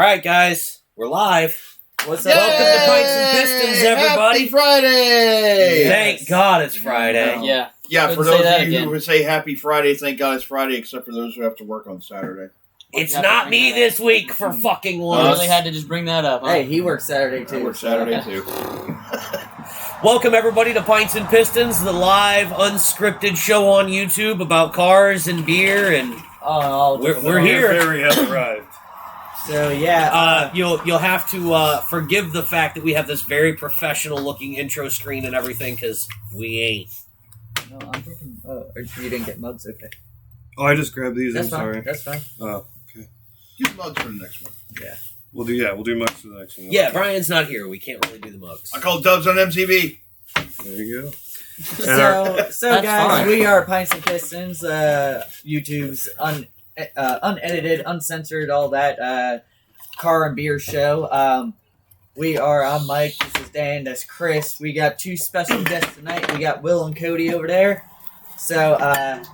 right, guys, we're live. What's up? Welcome to Pints and Pistons, everybody. Happy Friday! Thank God it's Friday. No. Yeah, Couldn't for say those that of you again. who would say Happy Friday, thank God it's Friday, except for those who have to work on Saturday. It's You have to not bring me that this week for fucking I once. really had to just bring that up. Huh? Hey, he works Saturday I too. work Saturday too. Welcome, everybody, to Pints and Pistons, the live, unscripted show on YouTube about cars and beer, and we're here. Barry has arrived. So yeah, You'll have to forgive the fact that we have this very professional-looking intro screen and everything, because we ain't. no, I'm thinking. You didn't get mugs, okay? Oh, I just grabbed these. That's I'm fine. sorry. That's fine. Oh, okay. Get mugs for the next one. We'll do much for the next one. Yeah, Brian's not here. We can't really do the mugs. I call Dubs on MTV. There you go. So That's guys, fine. we are Pints and Pistons, YouTube's unedited, uncensored, all that car and beer show. I'm Mike. This is Dan. That's Chris. We got two special guests tonight. We got Will and Cody over there. So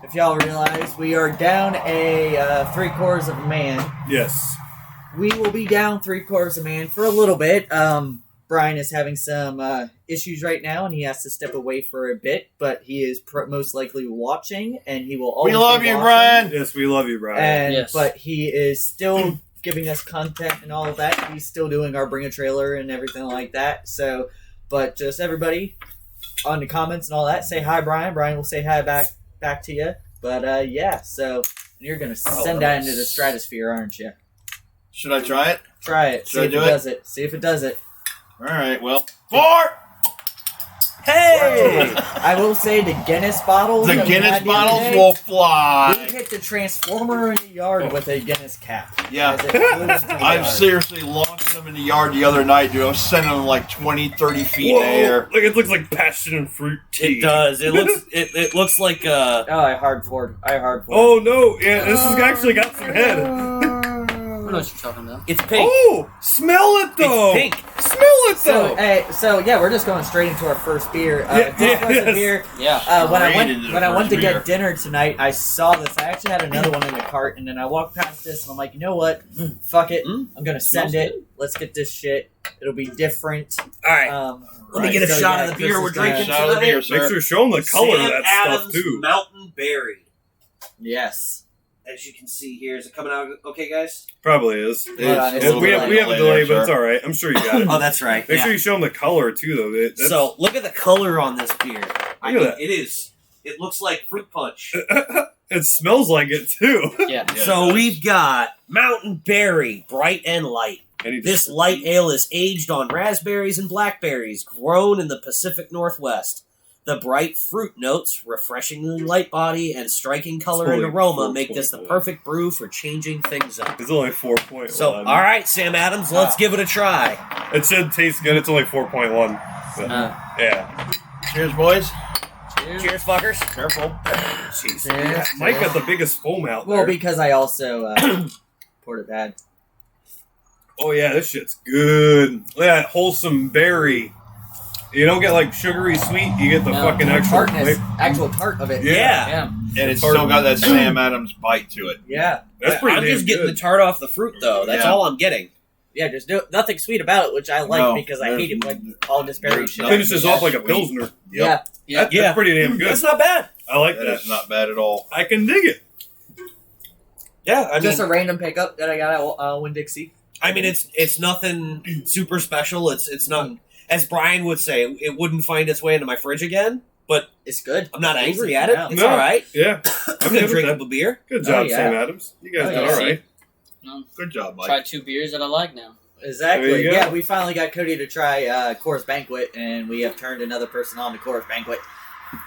if y'all realize, we are down a 3/4 of a man. Yes. We will be down 3/4 of a man for a little bit. Brian is having some issues right now, and he has to step away for a bit. But he is most likely watching, and he will always. We love be you, watching. Brian. Yes, we love you, Brian. And Yes. but he is still giving us content and all of that. He's still doing our bring a trailer and everything like that. So, but just everybody on the comments and all that, say hi, Brian. Brian will say hi back to you. But yeah, so you're gonna send that into the stratosphere, aren't you? Should I try it? Try it. Should See I if do it it? does it. See if it does it. All right, well. 4! Hey! I will say the Guinness bottles. The that we Guinness had the other bottles day, will We fly. hit the transformer in the yard with a Guinness cap. Yeah. As it flew into the I've yard. seriously launched them in the yard the other night, dude. I was sending them like 20, 30 feet in the air. Like it looks like passion and fruit tea. It does. It looks like Oh, I hard forward. Oh no! Yeah, this has actually got some head. I know what you're talking about. it's pink. Oh, smell it though. It's pink. Smell it though. So yeah, we're just going straight into our first beer. Yeah, This was a yes. beer. Yeah. When I Right went into the when I went to first get beer. dinner tonight, I saw this. I actually had another one in the cart, and then I walked past this, and I'm like, you know what? Fuck it. I'm gonna send Smells it. Let's get this shit. It'll be different. All right. Let me get a so shot yeah, of the Chris beer is we're gonna- drinking Shot of the tonight. beer, Make sir. sure show them the color Sam of that Adams stuff too. Mountain Berry. Yes. As you can see here, is it coming out okay, guys? Probably is. Hold on, it's a We little have delay a delay, but it's all right. I'm sure you got it. Oh, that's right. Make yeah. sure you show them the color too, though. That's- So look at the color on this beer. I Look mean, at that. it is. It looks like fruit punch. it smells like it too. Yeah. Yeah, So it does. we've got Mountain Berry, bright and light. And he This just- light ale is aged on raspberries and blackberries, grown in the Pacific Northwest. The bright fruit notes, refreshingly light body, and striking color and It's only aroma make this the 4.1. perfect brew for changing things up. It's only 4.1. So, all right, Sam Adams, let's give it a try. It should taste good. It's only 4.1. But, Uh, yeah. Cheers, boys. Cheers, fuckers. Careful. Jeez. Cheers, Mike cheers. got the biggest foam out Well, there. because I also poured it bad. Oh, yeah, this shit's good. Look at that wholesome berry. You don't get like sugary sweet, you get the No, fucking extra Tartness, flavor. actual tart of it. Yeah. yeah. And it's still got that Sam Adams bite to it. Yeah. That's pretty I'm damn just getting good. the tart off the fruit, though. That's Yeah. all I'm getting. Yeah, there's nothing sweet about it, which I like No, because I there's- hate it like all this berry there's shit. nothing. Finishes off like a Pilsner. Yeah. Yeah. That's pretty damn good. That's not bad. I like That that. is not bad at all. I can dig it. Yeah, I Just a random pickup that I got at Winn-Dixie. it's nothing super special. It's not, as Brian would say, it wouldn't find its way into my fridge again. But It's good. I'm not angry at it. Yeah. It's No. all right. Yeah. I'm I'm gonna good drink with up a beer. Good job, Oh, yeah. Sam Adams. You guys Oh, did yeah. all right. Good job, Mike. Tried 2 beers that I like now. There Exactly. you go. Yeah, we finally got Cody to try Coors Banquet, and we have turned another person on to Coors Banquet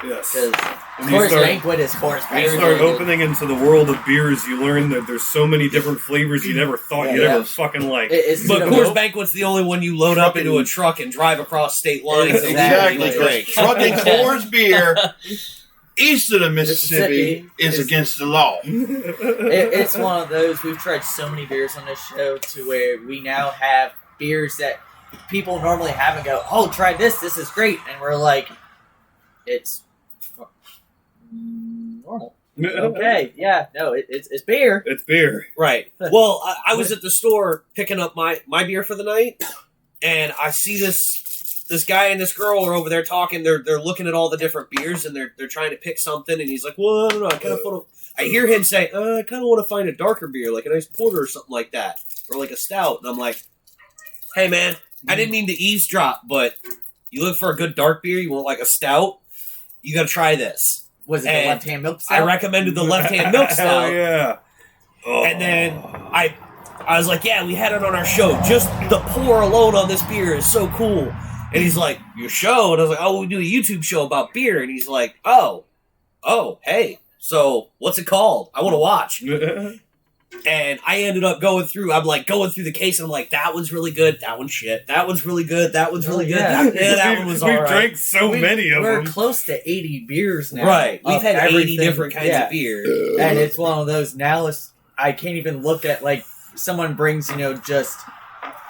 Yes. because When you Coors start, Banquet is Coors when you Banquet. start opening into the world of beers, you learn that there's so many different flavors you never thought you'd Yeah. ever fucking like. It's But you know, Coors Banquet's the only one you load up into a truck and drive across state lines. and Exactly. Exactly. drink. Trucking Coors beer east of the Mississippi Mississippi is is- against the law. it's one of those. We've tried so many beers on this show to where we now have beers that people normally have and go, "Oh, try this. This is great," and we're like, "It's normal." Okay, yeah, no, it's beer. It's beer. Right. Well, I was at the store picking up my beer for the night, and I see this guy and this girl are over there talking. They're looking at all the different beers, and they're trying to pick something. And he's like, "Well, I don't know. I hear him say, I kind of want to find a darker beer, like a nice porter or something like that, or like a stout." And I'm like, "Hey, man, I didn't mean to eavesdrop, but you look for a good dark beer. You want like a stout? You got to try this." Was it the And left-hand milk stout? I recommended the left-hand milk stout. Hell yeah. Oh. And then I was like, "Yeah, we had it on our show. Just the pour alone on this beer is so cool." And he's like, "Your show?" And I was like, "Oh, we do a YouTube show about beer." And he's like, "Oh, hey. So what's it called? I want to watch." And I ended up going through the case, and I'm like, "That one's really good. That one's shit. That one's really good. That one's really good. Yeah. That one was all We've right." drank so many of We're them. close to 80 beers now. Right. We've of had 80 everything. different kinds Yeah. of beer. And it's one of those, now I can't even look at, like, someone brings, just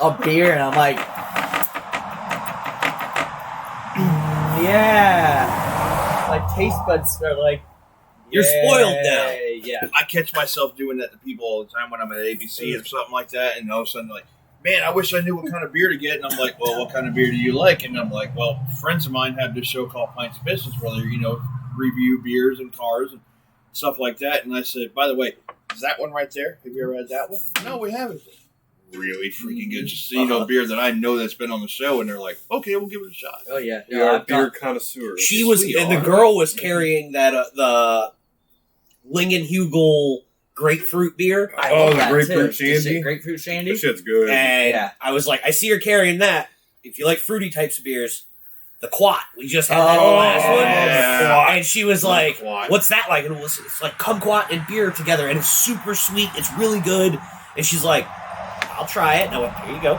a beer, and I'm like, yeah. My taste buds are like, You're spoiled now. Yeah. I catch myself doing that to people all the time when I'm at ABC or something like that, and all of a sudden, like, man, I wish I knew what kind of beer to get. And I'm like, well, what kind of beer do you like? And I'm like, well, friends of mine have this show called Pints and Pistons where they, review beers and cars and stuff like that. And I said, by the way, is that one right there? Have you ever had that one? No, we haven't. Really freaking good. Just so beer that I know that's been on the show, and they're like, okay, we'll give it a shot. Oh, yeah. We are beer connoisseurs. She was, and the girl was carrying that the Lingenhugel grapefruit beer. I Oh, love the that grapefruit too. The shandy? grapefruit shandy. That shit's good. And Yeah. I was like, I see her carrying that. If you like fruity types of beers, the Quat. We just had that Oh, last one. yeah. And she was like, Quat. what's that like? And it's like kumquat and beer together, and it's super sweet. It's really good. And she's like, I'll try it. And I went, here you go.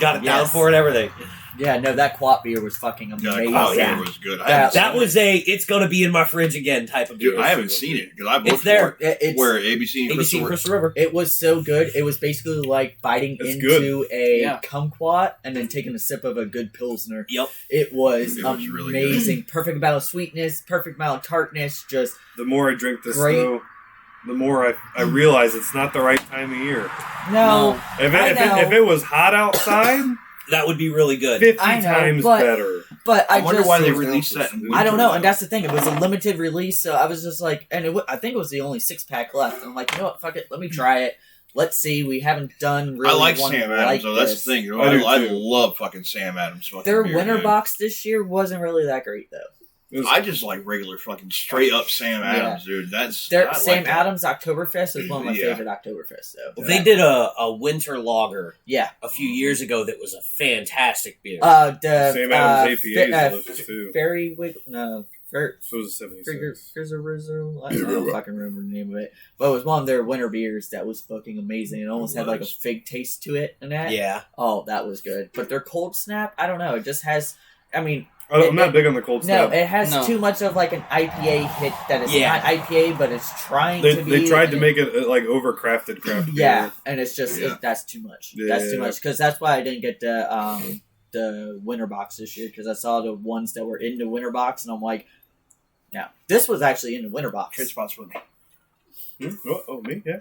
Got it down Yes. for it, everything. Yeah, no, that quat beer was fucking amazing. Oh, yeah, it was good. That was it's going to be in my fridge again type of beer. Dude, I haven't seen it because I've It's looked there. for it. It's, Where ABC and ABC and Crystal River. It was so good. It was basically like biting It's into a Yeah. kumquat and then taking a sip of a good pilsner. Yep. It was It was really amazing. Perfect amount of sweetness, perfect amount of tartness. Just The more I drink this, Great. though, the more I realize it's not the right time of year. no. If I know. if it was hot outside, That would be really good. 50 I know, times but- better. But I wonder why they just- released that in winter. I don't know, and that's the thing. It was a limited release, so I was just like, and I think it was the only 6-pack left. I'm like, you know what? Fuck it. Let me try it. Let's see. We haven't done really. I like one Sam Adams, like though. That's this. the thing. I do, I too. love fucking Sam Adams. Fucking Their beer, winter dude. box this year wasn't really that great, though. It was- I just like regular fucking straight up Sam Adams, dude. That's I Sam like that. Adams Oktoberfest was one of my Yeah. favorite Oktoberfests, though. Well, they did a winter lager Yeah. a few years ago that was a fantastic beer. The Sam Adams APA is delicious, too. Fairy Wiggle, no, So was a 76. Frizzle. I don't fucking remember the name of it, but it was one of their winter beers that was fucking amazing. It almost had like a fig taste to it, and that. yeah. Oh, that was good. But their cold snap, I don't know. It just has. I mean, I'm not big on the cold no, stuff. it has No. too much of like an IPA hit that is Yeah. not IPA, but it's trying to be. They tried to make it like overcrafted craft beer. Yeah, and it's just Yeah. that's too much. Yeah, That's too yeah. much because that's why I didn't get the winter box this year because I saw the ones that were in the winter box and I'm like, no, this was actually in the winter box. Trade spots with me. Oh, me? Yeah.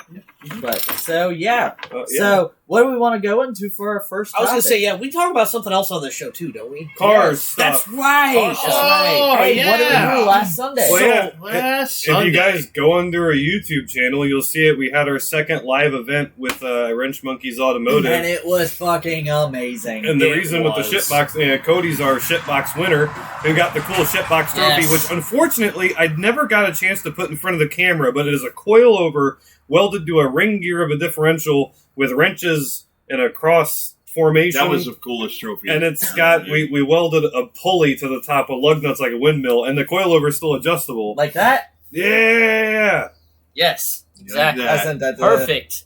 But so yeah. Yeah. So what do we want to go into for our first? I was going to topic? say, yeah, we talk about something else on this show, too, don't we? Cars That's stuff. right. Oh, That's right. Hey, what did we do last Sunday? Well, yeah. Last If you guys go under our YouTube channel, you'll see it. We had our second live event with Wrench Monkeys Automotive. And it was fucking amazing. And the It reason with the was. shitbox, Cody's our shitbox winner, who got the cool shitbox trophy, Yes. which unfortunately I never got a chance to put in front of the camera, but it is a coilover welded to a ring gear of a differential with wrenches in a cross formation. That was the coolest trophy. And it's got, we welded a pulley to the top of lug nuts like a windmill, and the coilover is still adjustable. Like that? Yeah! Yes, You like exactly. that? I sent that to Perfect.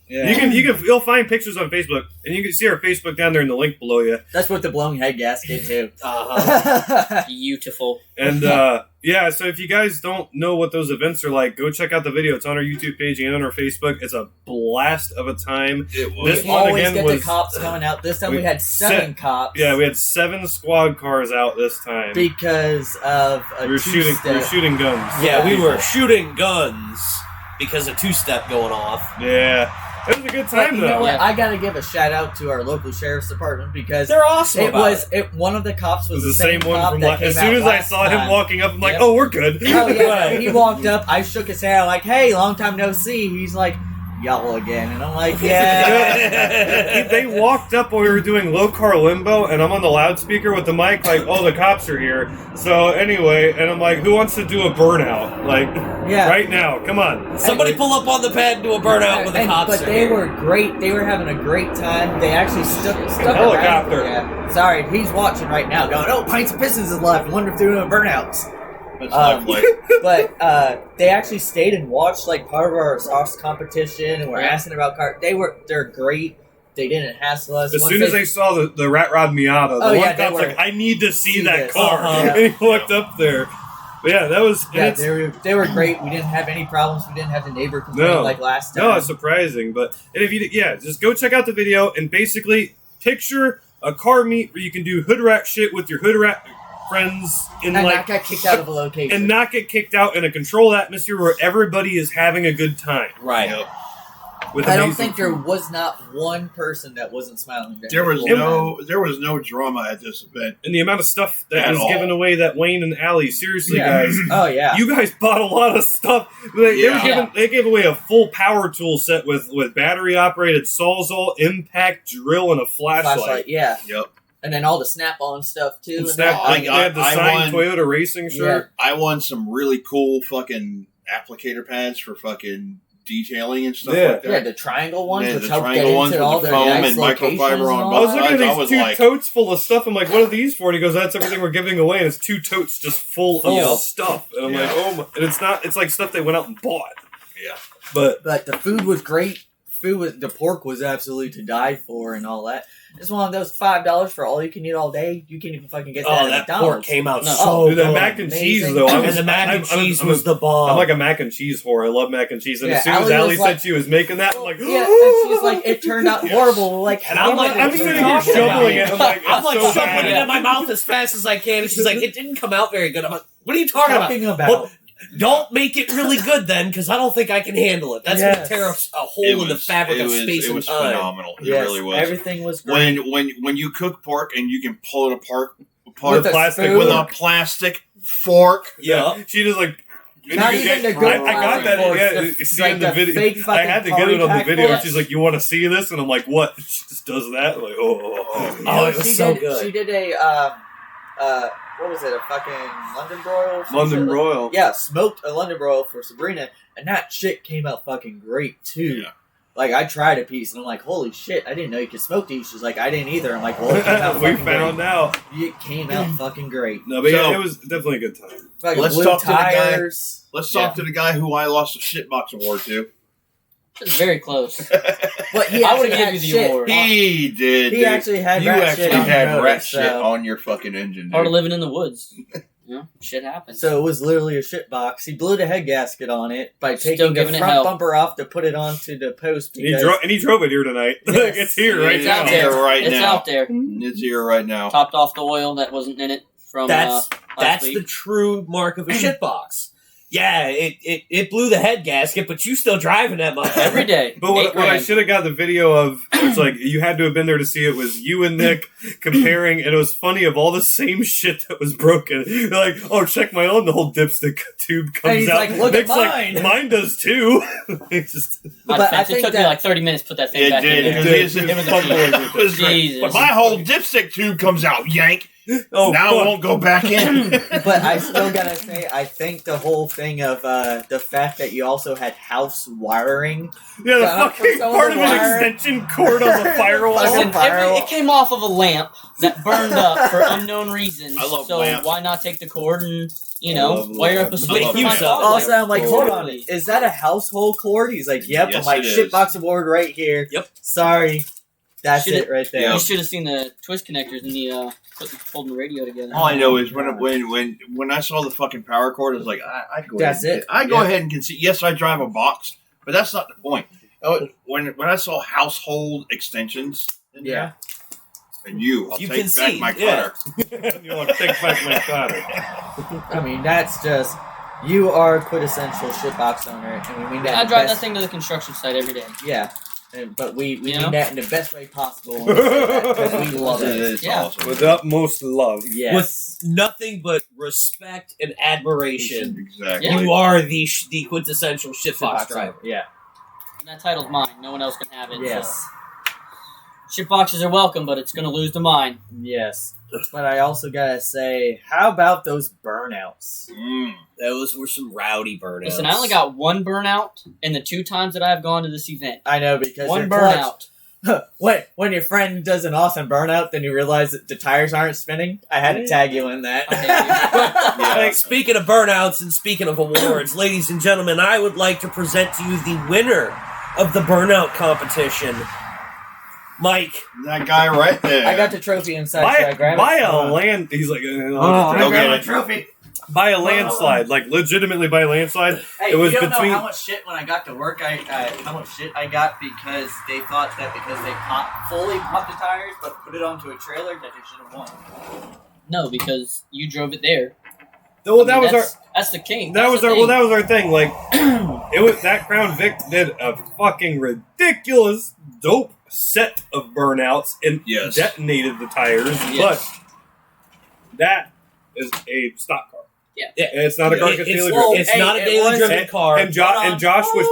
Yeah. You'll find pictures on Facebook, and you can see our Facebook down there in the link below you. That's what the blown head gasket too. Beautiful. And so if you guys don't know what those events are like, go check out the video. It's on our YouTube page and on our Facebook. It's a blast of a time. It was. This We one always again get was the cops coming out. This time we we had 7 cops. Yeah, we had 7 squad cars out this time. because of a We were shooting guns. Yeah, we were shooting guns because of two-step going off. Yeah. It was a good But time you though. know what? Yeah. I gotta give a shout out to our local sheriff's department because They're awesome. one of the cops It was was the same one cop from that came as soon out as I last saw him time. walking up, I'm like, Yep. oh, we're good. Oh yeah, Right. he walked up. I shook his hand. I'm like, "Hey, long time no see." He's like, "Y'all again," and I'm like, "Yeah." They walked up while we were doing low car limbo, and I'm on the loudspeaker with the mic, like, oh, the cops are here. So anyway, and I'm like, who wants to do a burnout? Like, Yeah. right now, come on. Somebody pull up on the pad and do a burnout with the cops. But they were great. They were having a great time. They actually stuck Helicopter. around. Yeah. Sorry, he's watching right now, going, "Oh, Pints and Pistons is left. Wonder if they're doing burnouts." That's lovely. But they actually stayed and watched like part of our sauce competition, and were asking about cars. They're great. They didn't hassle us. As Once soon as they saw the Rat Rod Miata, the Oh, one yeah, they cop's were- like, I need to see that this. car. Uh-huh. And he walked up there. But yeah, that was... Yeah, it's- they were great. We didn't have any problems. We didn't have the neighbor complain No. like last time. No, it's surprising. But and if you just go check out the video and basically picture a car meet where you can do hood rat shit with your hood rat friends in and like not got kicked out of a location. and not get kicked out in a controlled atmosphere where everybody is having a good time. Right. Yep. With I don't amazing think there food. was not one person that wasn't smiling. during There the was whole time. there was no drama at this event. And the amount of stuff that At was all. given away that Wayne and Allie, seriously, Yeah. guys. Oh yeah. You guys bought a lot of stuff. Yeah. They gave away a full power tool set with battery operated sawzall, impact drill, and a flashlight. Yeah. Yep. And then all the snap-on stuff too. And and Snap, that. they had the I signed won- Toyota racing shirt. I won some really cool fucking applicator pads for fucking detailing and stuff Yeah. like that. Yeah, the triangle ones, Yeah, which the helped get triangle ones into with all the their foam nice and locations microfiber and on all I was that. looking at I these was 2 like- totes full of stuff. I'm like, what are these for? And he goes, that's everything we're giving away. And it's 2 totes just full Yeah. of stuff. And I'm Yeah. like, oh my. And it's like stuff they went out and bought. Yeah. But But the food was great. The pork was absolutely to die for and all that. It's one of those $5 for all you can eat all day. You can't even fucking get that Oh, at that pork McDonald's. came out No. so dude, that good. mac and cheese, amazing. though. And the mac and cheese was the bomb. I'm like a mac and cheese whore. I love mac and cheese. And Yeah, as soon as Allie Allie was said like- she was making that, I'm like, Yeah, and she's like, it turned out horrible. Like, And I'm like, I'm what are sitting you here talking shoveling about? it. I'm like, I'm like it's so shoving bad. it in my mouth as fast as I can. And she's like, it didn't come out very good. I'm like, what are you talking about? Well, don't make it really good then, because I don't think I can handle it. That's Yes. going to tear a hole in the fabric of space it and was time. phenomenal. It Yes, really was. everything was great. When you cook pork and you can pull it apart With a plastic spoon. with a plastic fork. Yeah. She just like. Not and you even get- the good I got that. plastic Yeah, forks, you see like in the the video. fake I fucking had to get it on the party video. pack She's like, "You want to see this?" And I'm like, "What?" She just does that. I'm like, oh. Oh, it was she so did, good. She did a what was it? A fucking London broil. or some London shit? broil. Yeah, smoked a London broil for Sabrina, and that shit came out fucking great too. Yeah. Like I tried a piece, and I'm like, "Holy shit! I didn't know you could smoke these." She's like, "I didn't either." I'm like, "Well, it came out We fucking found great." out. It came out fucking great. No, but So- yeah, it was definitely a good time. Fucking Let's blue talk to the guy. tires. Let's talk to the guy who I lost a shitbox award to. It's very close. But he I actually would've given had you the shit. award. He did. He dude. actually had You rat actually shit on had the rat notice, shit so. on your fucking engine, Part of dude. living in the woods. You know, shit happens. So it was literally a shit box. He blew the head gasket on it by Still taking the giving it front hell. bumper off to put it onto the post. And he, Because and he drove it here tonight. Yes. It's here right It's now. out there. Right it's now. out there. It's here right now. Topped off the oil that wasn't in it from That's last That's week. the true mark of a shitbox. Yeah, it blew the head gasket, but you still driving that motherfucker. Every day. But what I $8,000. should have got the video of, it's like, you had to have been there to see it, was you and Nick comparing, and it was funny of all the same shit that was broken. They're like, oh, check my own, the whole dipstick tube comes And he's out. like, look at Nick's like, mine. mine does too. It's just, My But I defense, think it took me that- like 30 minutes to put that thing It back did. in Because there. his- Him and the fuck tube. it was great. Jesus. But my whole dipstick tube comes out, yank. Oh, now fuck. it won't go back in. But I still gotta say, I think the whole thing of the fact that you also had house wiring. Yeah, the Got up fucking for some part of an wire. extension cord on the firewall. Fucking Listen, it came off of a lamp that burned up for unknown reasons. I love so lamps. why not take the cord and, I love wire up a lamps. switch I for love my lamps. fog Also, lamp? I'm like, hold on, is that a household cord? He's like, yep. Yes, I'm like, it is. shitbox award right here. Yep. Sorry. That's Should've- it right there. You should have seen the twist connectors and the holding the radio together. All I know is when I saw the fucking power cord, I was like, I go. That's ahead. it. I go Yeah. ahead and concede. Yes, I drive a box, but that's not the point. When I saw household extensions in Yeah. there, and I'll You take concede, back my yeah. cutter. You want to take back my cutter. I mean, that's just, you are a quintessential shitbox owner, and we mean that. I in the drive that best- thing to the construction site every day. Yeah. But we You mean know? that in the best way possible. Because we love it. It's Yeah. awesome. With utmost love. Yes. With nothing but respect and admiration. Exactly. Yeah. You are the quintessential shitbox Shitbox driver. Yeah. And that title's mine. No one else can have it. Yes. So. Shitboxes are welcome, but it's going to lose to mine. Yes. But I also gotta say, how about those burnouts? Those were some rowdy burnouts. Listen, I only got one burnout in the 2 times that I've gone to this event. I know, because One your clutch- burnout. when your friend does an awesome burnout, then you realize that the tires aren't spinning. I had to tag you in that. Yeah. Like, speaking of burnouts and speaking of awards, ladies and gentlemen, I would like to present to you the winner of the burnout competition, Mike. That guy right there. I got the trophy inside. Should I grab Buy it? a Hold on. land. He's like, Oh, Go I get grabbed my it. trophy. buy a landslide, like legitimately buy a landslide. Hey, It was you don't between- know how much shit when I got to work. How much shit I got because they thought that because they fully popped the tires but put it onto a trailer that they should have won. No, because you drove it there. Well, I that mean, was our. that's the king. That That's was the our. thing. Well, that was our thing. Like, it was that Crown Vic did a fucking ridiculous, dope set of burnouts and Yes. detonated the tires, Yes. but that is a stock car. Yeah. And it's not a carcass It's, daily well, driven. it's not a it daily was- driven car. And Josh was.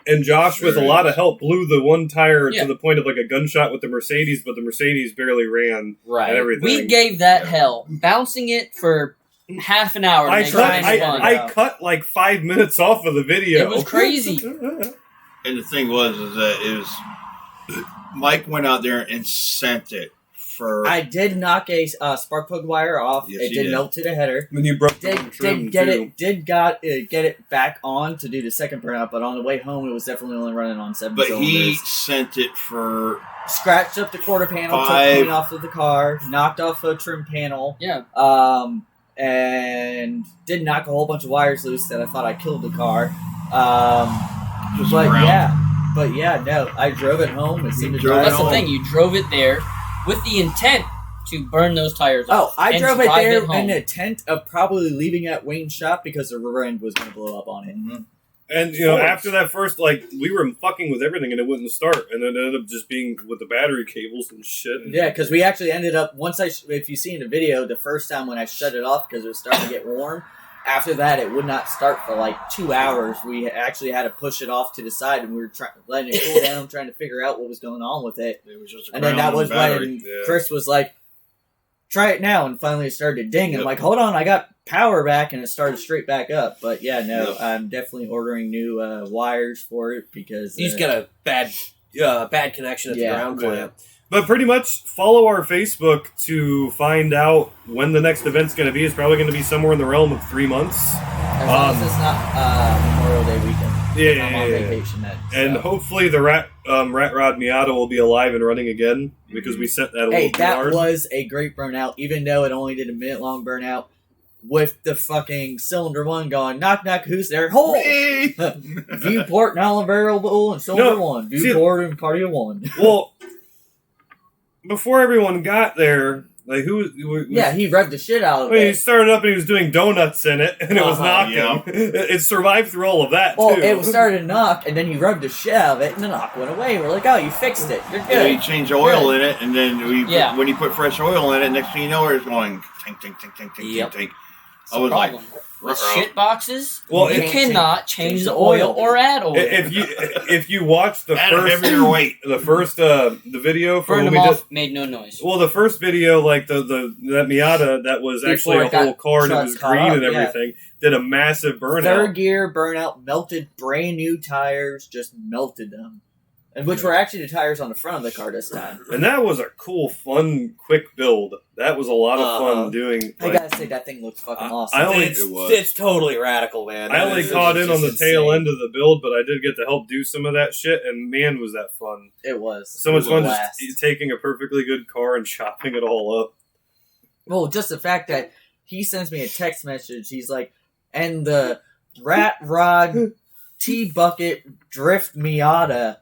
And Josh, with a lot of help, blew the one tire Yeah. to the point of like a gunshot with the Mercedes, but the Mercedes barely ran right. and everything. We gave that hell, bouncing it for half an hour. to I make cut, it fun. I cut like 5 minutes off of the video. It was crazy. And the thing was, is that it was Mike went out there and sent it for. I did knock a spark plug wire off. Yes, it you did did. melt to the header. Then you broke the Did trim get too. it? Did got get it back on to do the second burnout, but on the way home, it was definitely only running on 7 but cylinders. he sent it for. Scratched up the quarter panel, took Five. paint off of the car, knocked off a trim panel, Yeah. and did knock a whole bunch of wires loose that I thought I killed the car. Just But around. yeah, no, I drove it home. It seemed to drove drive it That's the home. thing. You drove it there with the intent to burn those tires Oh, off. I and drove it drive there home. in the intent of probably leaving at Wayne's shop because the rear end was going to blow up on it. And you know, Of course. after that first, like, we were fucking with everything and it wouldn't start, and then it ended up just being with the battery cables and shit. Yeah, because we actually ended up if you see in the video, the first time when I shut it off because it was starting to get warm. After that, it would not start for like 2 hours. We actually had to push it off to the side, and we were letting it cool down, trying to figure out what was going on with it. It was just a And then that ground was battery. when Yeah. Chris was like, "Try it now," and finally it started to ding. And I'm Yep. like, "Hold on, I got power back," and it started straight back up. But yeah, no, Yep. I'm definitely ordering new wires for it because He's got a bad connection at the Yeah. ground clamp. But pretty much follow our Facebook to find out when the next event's going to be. It's probably going to be somewhere in the realm of 3 months. as long as it's not Memorial Day weekend. Yeah, I'm on vacation then. And so. hopefully the Rat Rod Miata will be alive and running again because we sent that a Hey, little too that hard. was a great burnout, even though it only did a minute-long burnout with the fucking cylinder one going, knock, knock, who's there? Hole! Hey! Viewport, non-variable, and cylinder No, one. see- Viewport and party of one. Well, before everyone got there, like Yeah, he revved the shit out of I mean, he it. started up and he was doing donuts in it, and it was Uh-huh. knocking. Yeah. It survived through all of that, Well, too. it started to knock, and then he rubbed the shit out of it, and the knock went away. We're like, oh, you fixed it. You're Yeah, he good. changed oil in it, and then Yeah. when he put fresh oil in it, next thing you know, it's going tink, tink, tink, tink, tink, Yep. tink, tink. I was like, problem. With shit boxes, Well, you it- cannot change the oil or add oil. If you watch the add a first heavier weight. the video for Burned when them we off, did, made no noise. well, the first video, like that Miata that was actually Before a it got whole car and it was caught green up, and yeah. everything, did a massive burnout. Third gear burnout, melted brand new tires, just melted them. And which were actually the tires on the front of the car this time. And that was a cool, fun, quick build. That was a lot of Uh-huh. fun doing. I Like, gotta say, that thing looks fucking awesome. I only- it's totally radical, man. I only It's caught in just on the insane. tail end of the build, but I did get to help do some of that shit, and man, was that fun. It was. So much It was a fun blast. just taking a perfectly good car and chopping it all up. Well, just the fact that he sends me a text message, he's like, and the Rat Rod T-Bucket Drift Miata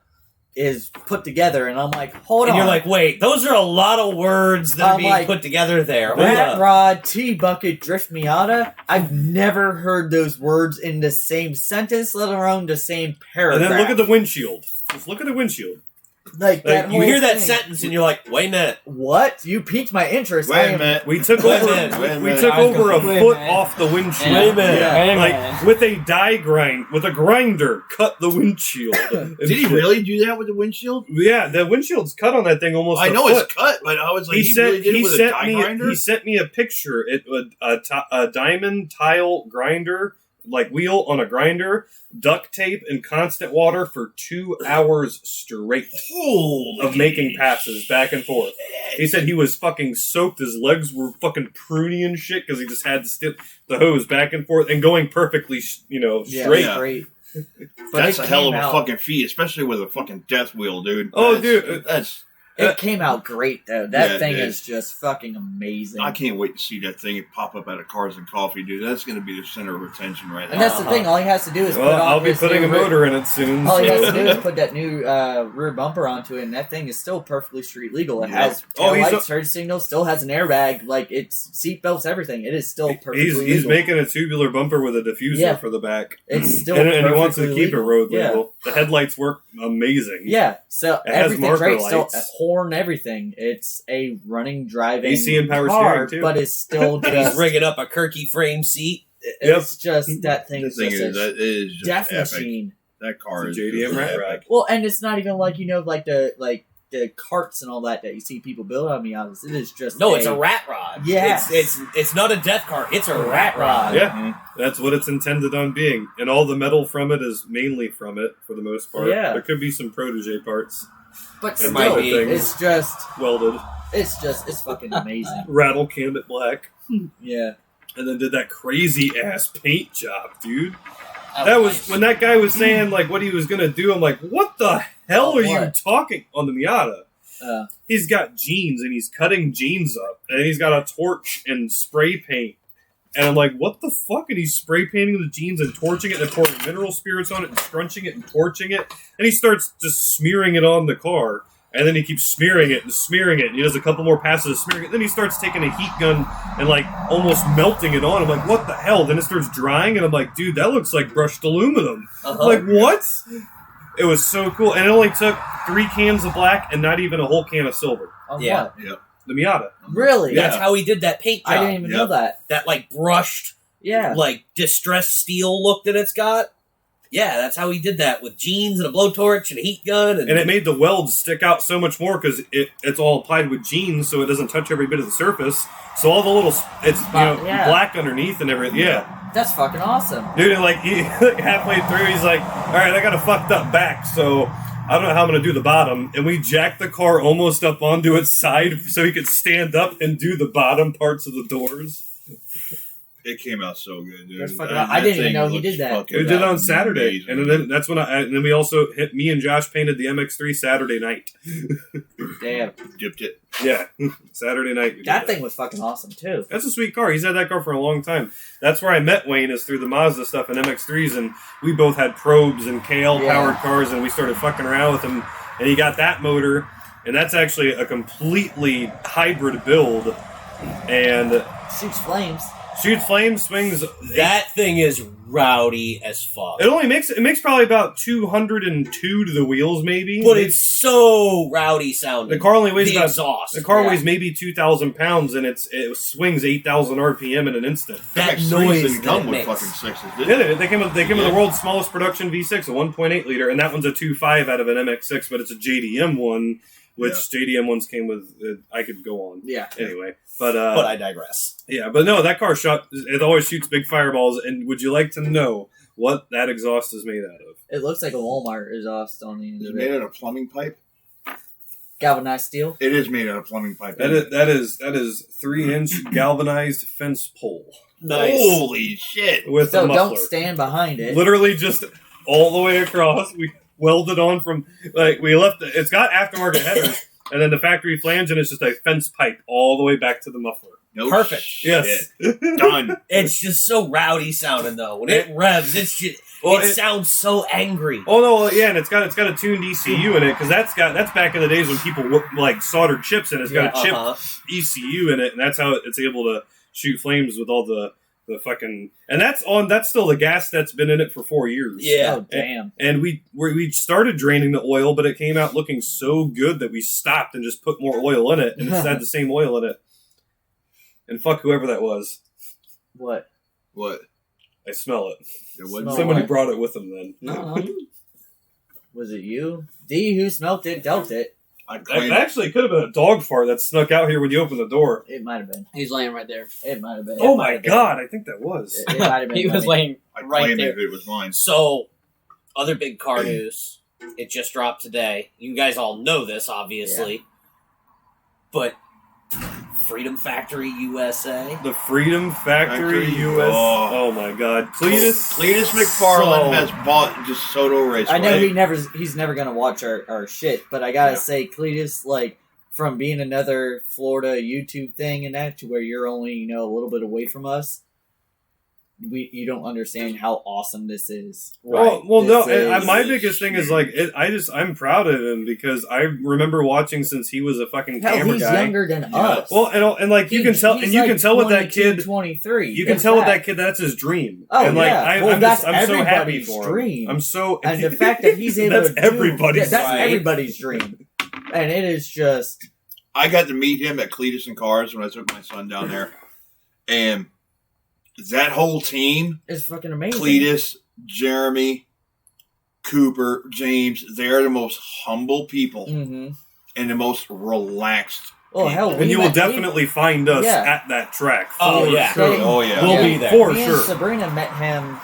is put together, and I'm like, hold And on. you're like, wait, those are a lot of words that are I'm being like, put together there. Hold Rat up. Rod T-Bucket Drift Miata? I've never heard those words in the same sentence, let alone the same And paragraph. then look at the windshield. Just look at the windshield. Like, that like, You whole hear that thing. sentence and you're like, wait a minute. What? You piqued my interest. I Wait a am- minute. We took Wait a over. minute, wait a We minute. took I was over a gonna- wait a foot minute. off the windshield. Wait a minute. Yeah. Like with a die grind, with a grinder, cut the windshield. Did he really do that with the windshield? Yeah, the windshield's cut on that thing almost. I a know foot. it's cut, but I was like, He he sent really did it he with a sent die me grinder? he sent me a picture. It was a diamond tile grinder, like wheel on a grinder, duct tape and constant water for 2 hours straight of making passes back and forth. He said he was fucking soaked. His legs were fucking pruny and shit because he just had to stick the hose back and forth and going perfectly, Yeah, straight. Yeah. great. But That's it a hell of came a out- fucking feat, especially with a fucking death wheel, dude. Oh, That's- dude. That's It came out great though. That Yeah, thing dude. is just fucking amazing. I can't wait to see that thing pop up out of Cars and Coffee, dude. That's going to be the center of attention right And now. that's the thing. All he has to do is put Well, on I'll be this putting new a motor in it soon. All he has to so- do is put that new rear bumper onto it, and that thing is still perfectly street legal. It Yeah. has Oh, he's taillights, turn signals, still has an airbag, like it's seatbelts, everything. It is still perfectly He's legal. making a tubular bumper with a diffuser Yeah. for the back. It's still And he wants to perfectly keep it legal. road Yeah. legal. The headlights work amazing. Yeah, so It has everything's marker great. Still, lights. horn, everything. It's a running, driving AC and power car, steering, too. but it's still And he's just. rigging up a Kirky frame seat. It's just that thing The is thing just is, a that is just death epic. machine. That car It's is a JDM just rat epic. rack. Well, and it's not even like the carts and all that you see people build on Miatas. It is just No, it's a rat rod. Yes. It's not a death car. It's a rat rod. Yeah. Mhm. That's what it's intended on being. And all the metal from it is mainly from it, for the most part. Yeah. There could be some protege parts But It still, might be. it's just welded. it's fucking amazing. Rattle cam it black. Yeah. And then did that crazy ass paint job, dude. Oh, That was nice. when that guy was saying like what he was gonna do. I'm like, what the hell are you What? talking on the Miata? He's got jeans and he's cutting jeans up, and he's got a torch and spray paint. And I'm like, what the fuck? And he's spray painting the jeans and torching it and pouring mineral spirits on it and scrunching it and torching it. And he starts just smearing it on the car. And then he keeps smearing it and smearing it. And he does a couple more passes of smearing it. Then he starts taking a heat gun and like almost melting it on. I'm like, what the hell? Then it starts drying. And I'm like, dude, that looks like brushed aluminum. Uh-huh. I'm like, what? It was so cool. And it only took 3 cans of black and not even a whole can of silver. On Yeah. what? The Miata. Really? Yeah. That's how he did that paint job. I didn't even know that. That like brushed, Yeah. like distressed steel look that it's got. Yeah, that's how he did that with jeans and a blowtorch and a heat gun. And And it made the welds stick out so much more because it's all applied with jeans, so it doesn't touch every bit of the surface. So all the little, it's Yeah. black underneath and everything. Yeah, That's fucking awesome. dude. And like halfway through, he's like, "All right, I got a fucked up back, so I don't know how I'm gonna do the bottom." And we jacked the car almost up onto its side so he could stand up and do the bottom parts of the doors. It came out so good, dude. That's fucking- That I didn't even thing know he looks did that. fucking We did it on Saturday, amazing. and then that's when and then we also hit. Me and Josh painted the MX-3 Saturday night. Damn. dipped it. Yeah, Saturday night. we did That thing was fucking awesome too. That's a sweet car. He's had that car for a long time. That's where I met Wayne, is through the Mazda stuff and MX-3s, and we both had probes and KL-powered cars, and we started fucking around with him, and he got that motor, and that's actually a completely hybrid build, and Shoots flames. Shoots flames, swings. That thing is rowdy as fuck. It makes probably about 202 to the wheels, maybe. But it's so rowdy sounding. The car only weighs the about exhaust. the car weighs maybe 2,000 pounds, and it swings 8,000 RPM in an instant. That MX3s noise didn't come that with makes. fucking sixes, did Yeah, they? they came with the world's smallest production V6, a 1.8 liter, and that one's a 2.5 out of an MX6, but it's a JDM one, which JDM ones came with. I could go on. Yeah. Anyway, but I digress. yeah, but no, that car it always shoots big fireballs. And would you like to know what that exhaust is made out of? It looks like a Walmart exhaust on the end Is it of made it. out of plumbing pipe? Galvanized steel. It is made out of plumbing pipe. That is 3-inch galvanized fence pole Nice. Holy shit! with a So muffler. don't stand behind it. Literally just all the way across. We welded on from we left. It's got aftermarket headers, and then the factory flange, and it's just a fence pipe all the way back to the muffler. No Perfect. shit. Yes, Done. It's just so rowdy sounding though. When it revs, it's just it sounds so angry. Oh no, yeah, and it's got a tuned ECU in it because that's back in the days when people soldered chips in. It's got a chip ECU in it, and that's how it's able to shoot flames with all the fucking. And that's still the gas that's been in it for 4 years. Yeah. Oh damn. And we started draining the oil, but it came out looking so good that we stopped and just put more oil in it, and it's had the same oil in it. And fuck whoever that was. What? What? I smell it. It wasn't. Somebody what? brought it with them then. No. Was it you? D who smelt it dealt it. I That claim actually could have been a dog fart that snuck out here when you opened the door. It might have been. He's laying right there. It might have been. Oh It might my have been. god, I think that was. It might have been. He was laying I right claim there. if it was mine. So, other big car news. It just dropped today. You guys all know this, obviously. But Freedom Factory USA. The Freedom Factory Factory, US. oh. Oh my god. Cletus McFarlane has bought DeSoto Raceway. I know he's never gonna watch our shit, but I gotta say, Cletus, like, from being another Florida YouTube thing and that to where you're only, a little bit away from us, you don't understand how awesome this is. Well, This no. is My biggest thing is I'm proud of him because I remember watching since he was a fucking Hell, camera he's guy. younger than us. Well, and like you can tell, He's and you like can tell with that 22, kid. 23. You can If tell with that kid that's his dream. Oh, and like yeah. Well, that's I'm so happy everybody's for him. dream. I'm so And the fact that he's able that's to do everybody's that's right. everybody's dream. And it is just I got to meet him at Cletus and Cars when I took my son down there, and that whole team, it's fucking amazing. Cletus, Jeremy, Cooper, James, they're the most humble people Mm-hmm. and the most relaxed. Oh hell, and you will definitely find us Yeah. at that track. Oh, for yeah. sure. Oh, yeah. We'll Yeah. be there for Me sure. and Sabrina met him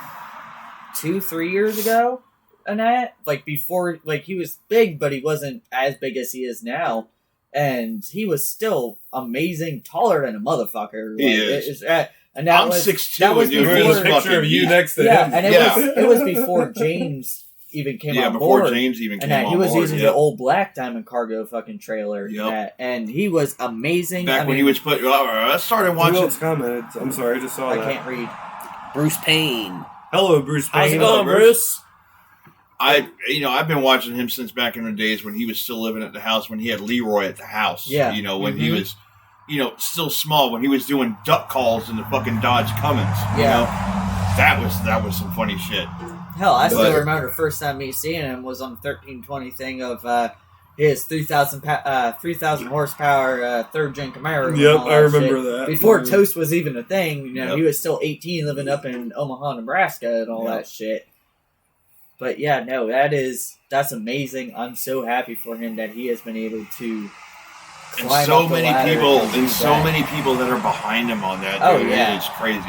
2-3 years ago. And that, like, before, like, he was big, but he wasn't as big as he is now. And he was still amazing, taller than a motherfucker. Like, He is. And that I'm was 6'2", that was and dude, before- There's a he's picture of you fucking- next to yeah, him. and it was before James even came Yeah, on before board. James even And came that on he was board. using Yep. the old black diamond cargo fucking trailer. Yep. And he was amazing. Back I when mean, he was put. I started Who watching. else commented? I'm sorry, I just saw I that. can't read. Bruce Payne. Hello, Bruce. How's it Payne. going, Bruce? I've been watching him since back in the days when he was still living at the house, when he had Leroy at the house. Yeah. When he was, still small, when he was doing duck calls in the fucking Dodge Cummins. Yeah. That was some funny shit. Hell, I still But- remember the first time me seeing him was on the 1320 thing of his 3,000 horsepower third gen Camaro. and Yep, all I that remember shit. that. Before Toast was even a thing, Yep. he was still 18, living up in Omaha, Nebraska, and all Yep. that shit. But yeah, no, that's amazing. I'm so happy for him that he has been able to And climb so up the many ladder people, and do and so that. many people that are behind him on that. Oh, dude. yeah. It's crazy.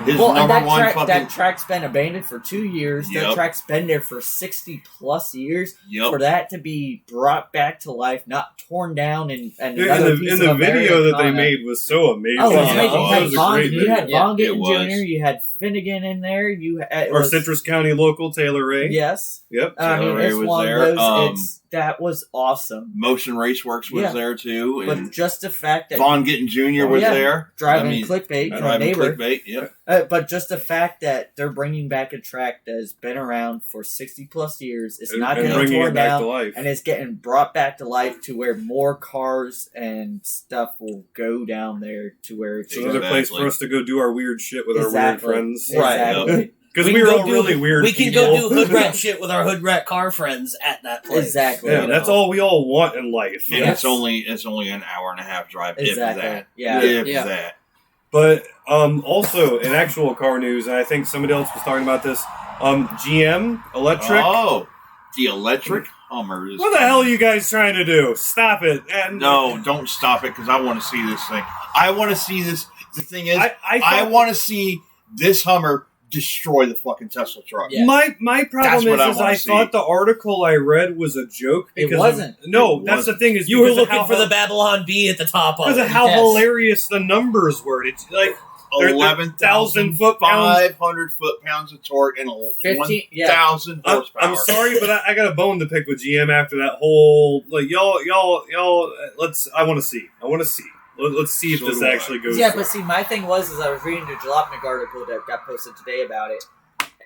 His Well, and number that one track, fucking. that track's been abandoned for 2 years. That Yep. track's been there for 60 plus years. Yep. For that to be brought back to life, not torn down, and Yeah, another and piece the of video that they Americana. made was so amazing. Oh, it was Yeah, amazing. it You had was a Von, great you video. had Yeah, Von it Gittin was. Jr., you had Finnegan in there. It Or was, Citrus County local Taylor Ray. Yes. Yep. I mean, Taylor Ray it's was one there. of those. that was awesome. Motion Raceworks was Yeah. there too, But and just the fact that Von Gittin Jr. was Yeah. there. driving clickbait from a Driving neighbor. clickbait, yep. But just the fact that they're bringing back a track that has been around for 60 plus years, it's not and getting bringing torn it back down, to life. and it's getting brought back to life to where more cars and stuff will go down there to where it's It's another place for us to go do our weird shit with our weird friends. Right. Exactly. Because We we can were go all do- really weird We can people. go do hood rat shit with our hood rat car friends at that place. Exactly. Yeah, You that's know? all we all want in life. And Yes. it's only an hour and a half drive, Exactly. if that. Yeah. If Yeah. that. But also in actual car news, and I think somebody else was talking about this. GM Electric. Oh, the electric Hummer is. What the hell are you guys trying to do? Stop it! And No, don't stop it because I want to see this thing. I want to see this. The thing is, I I want to see this Hummer destroy the fucking Tesla truck. Yeah. My problem what I is wanna I see. thought the article I read was a joke. It Because wasn't. No, It that's wasn't. the thing is You were because of looking how for the Babylon Bee at the top of because it. of how Yes. hilarious the numbers were. It's like they're 11,000 foot-pounds. 500 foot-pounds of torque and 15 yeah. 1,000 horsepower. I'm sorry, but I got a bone to pick with GM after that whole like y'all. Let's. I want to see. Let's see if So this do I. actually goes. Yeah, through. but see, my thing was I was reading the Jalopnik article that got posted today about it.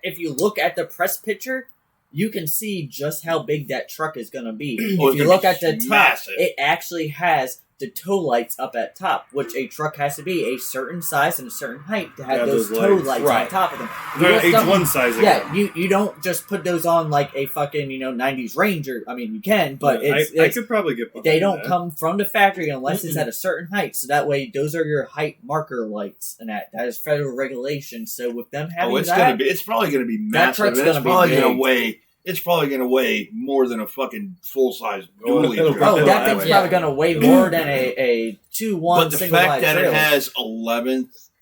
If you look at the press picture, you can see just how big that truck is going to be. Oh, If it's you gonna look be at the top, massive. it actually has the tow lights up at top, which a truck has to be a certain size and a certain height to have Yeah, those those tow lights. lights Right. on top of them. They're You just don't- H1 sizing. Yeah, you don't just put those on like a fucking 90s Ranger. I mean, you can, but I it's could probably get. they behind don't that. come from the factory unless it's at a certain height. So that way, those are your height marker lights, and that is federal regulation. So with them having it's that, it's probably gonna be That massive. truck's and it's gonna be probably gonna big. weigh. It's probably gonna weigh more than a fucking full size Oh, dually. it'll- truck. oh, that thing's Yeah. probably going to weigh more than a 2-1 But the single fact wide that trailer. it has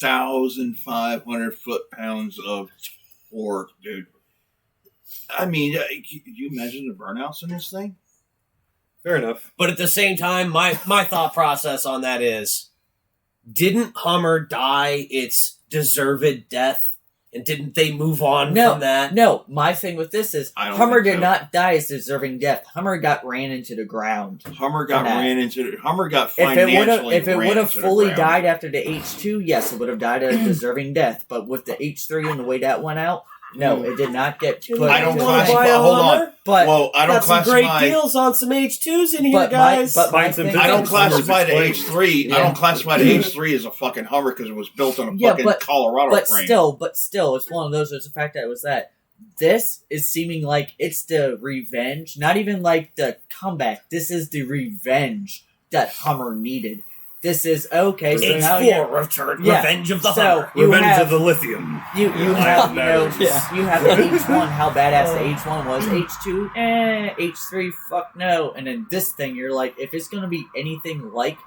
11,500 foot-pounds of torque, dude. I mean, can you imagine the burnouts in this thing? Fair enough. But at the same time, my thought process on that is, didn't Hummer die its deserved death? And didn't they move on from that? No, my thing with this is I don't Hummer think did so. not die as deserving death. Hummer got ran into the ground. Hummer got If financially it would ran have into the fully ground. died after the H2, yes, it would have died a deserving death. But with the H3 and the way that went out, no, it did not get put. I don't into classify- Buy a hold on. Hummer? But Well, I don't Got some great classify. deals on some H2s in here, But my- guys. but my Find some thing- I don't Hummers classify the explained. H3. I Yeah. don't classify the H3 as a fucking Hummer because it was built on a Yeah, fucking but- Colorado But frame. still, it's one of those. There's the fact that it was that. This is seeming like it's the revenge, not even like the comeback. This is the revenge that Hummer needed. This is okay. So it's now for Return Yeah. Revenge of the So Hummer. you Revenge have of the Lithium. you Yeah, have matters. you have the H1. How badass the H1 was. H2, H3, fuck no. And then this thing, you're like, if it's gonna be anything like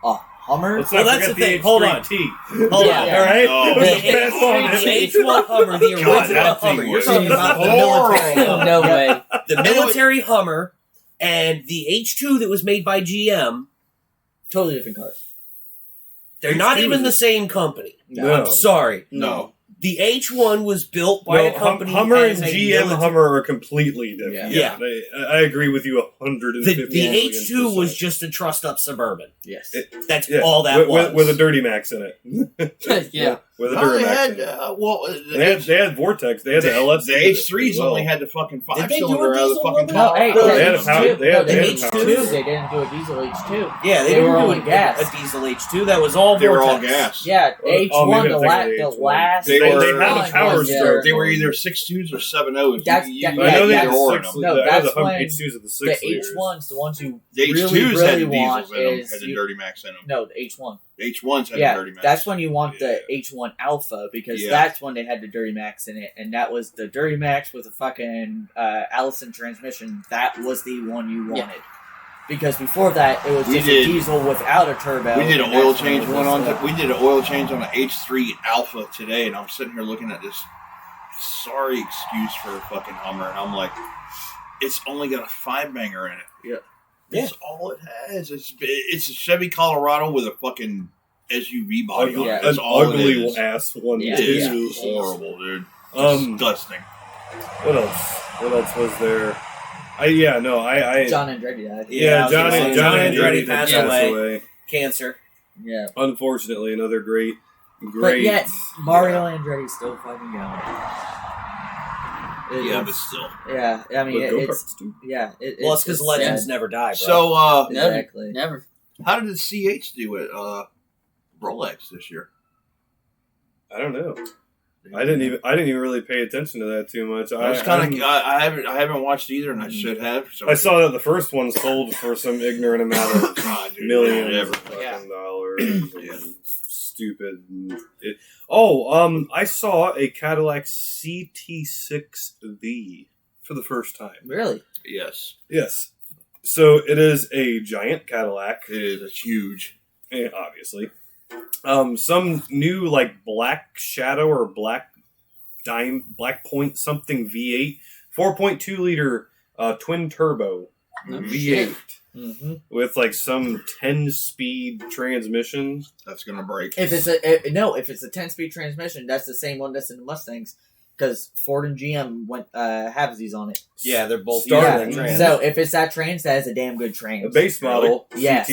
a Hummer, Let's Well, not that's forget the thing. Hold on. H3T. Hold Yeah. on. All right, Oh, it was The the best one. H1 Hummer, the God, original that thing Hummer. You're was talking about the horrible. military, No way. the military Hummer, and the H2 that was made by GM. totally different cars. They're not H2 even is- the same company. No. I'm sorry. No. The H1 was built by a company. Hummer and as a GM military- Hummer are completely different. Yeah. I agree with you 150. The H2 was just a trussed up Suburban. Yes. That's Yeah, all that was. with a Dirty Max in it. Yeah. With a No, Dirty they Max. had, in it. they They had Vortex. They had the LS. The H3s as well. only had the fucking Did they do 5-cylinder a out of the diesel fucking one? No, hey, No, the they had a H2, power- they had- no, the they had H2, power. they didn't do a diesel H2. Yeah, they They were didn't all do gas. a diesel H2. That was all They were all Vortex. gas. Yeah, H1, oh, maybe the, I'm thinking of the H1. last. They They had were- a power ones, yeah. stroke. They were either 6.2s or 7.0s. That's- You that- could I know they yeah, had either the or in six. them. No, I know that's the when H2s are the The 6 liters. H1s, the ones you The H2s really, had really the want diesels in them, is had the you, Dirty Max in them. no, the H1. The H1s had Yeah, the Dirty Max. that's when you want the Yeah. H1 Alpha because Yeah. that's when they had the Dirty Max in it, and that was the Dirty Max with a fucking Allison transmission. That was the one you Yeah. wanted. Because before that, it was We just did- a diesel without a turbo. We did and an oil that's when change it was one on. just, We did an oil change on an H3 Alpha today, and I'm sitting here looking at this sorry excuse for a fucking Hummer, and I'm like, it's only got a 5-banger in it. Yeah. That's all it has. It's a Chevy Colorado with a fucking SUV body on Yeah. it. That's An all it ugly is. ass one. Yeah. It is too. horrible, dude. Um, Disgusting. what else? What else was there? John Andretti died. John Andretti Andretti passed passed away. Cancer. Yeah. Unfortunately, another great. But yet, Mario Andretti's still fucking going. But still. Yeah, I mean, With go-karts, it's... too. Yeah. Well, it's because legends never die, bro. So, Exactly. Never. how did the CH do at Rolex this year? I don't know. I didn't even really pay attention to that too much. I was kind of. I haven't watched either, and I should have. So I saw that the first one sold for some ignorant amount of millions of Yeah. fucking dollars. And stupid. I saw a Cadillac Ct-6 for the first time. Really? Yes, Yes. So it is a giant Cadillac. it is. It's huge. Obviously. Some new like Black Shadow or Black Point something V8, 4.2 liter twin turbo V8 with like some 10-speed transmission. That's gonna break. If it's a 10-speed transmission, that's the same one that's in the Mustangs, because Ford and GM have these on it. Yeah, they're both Starting. trans. So if it's that trans, that is a damn good trans. The base model Yes.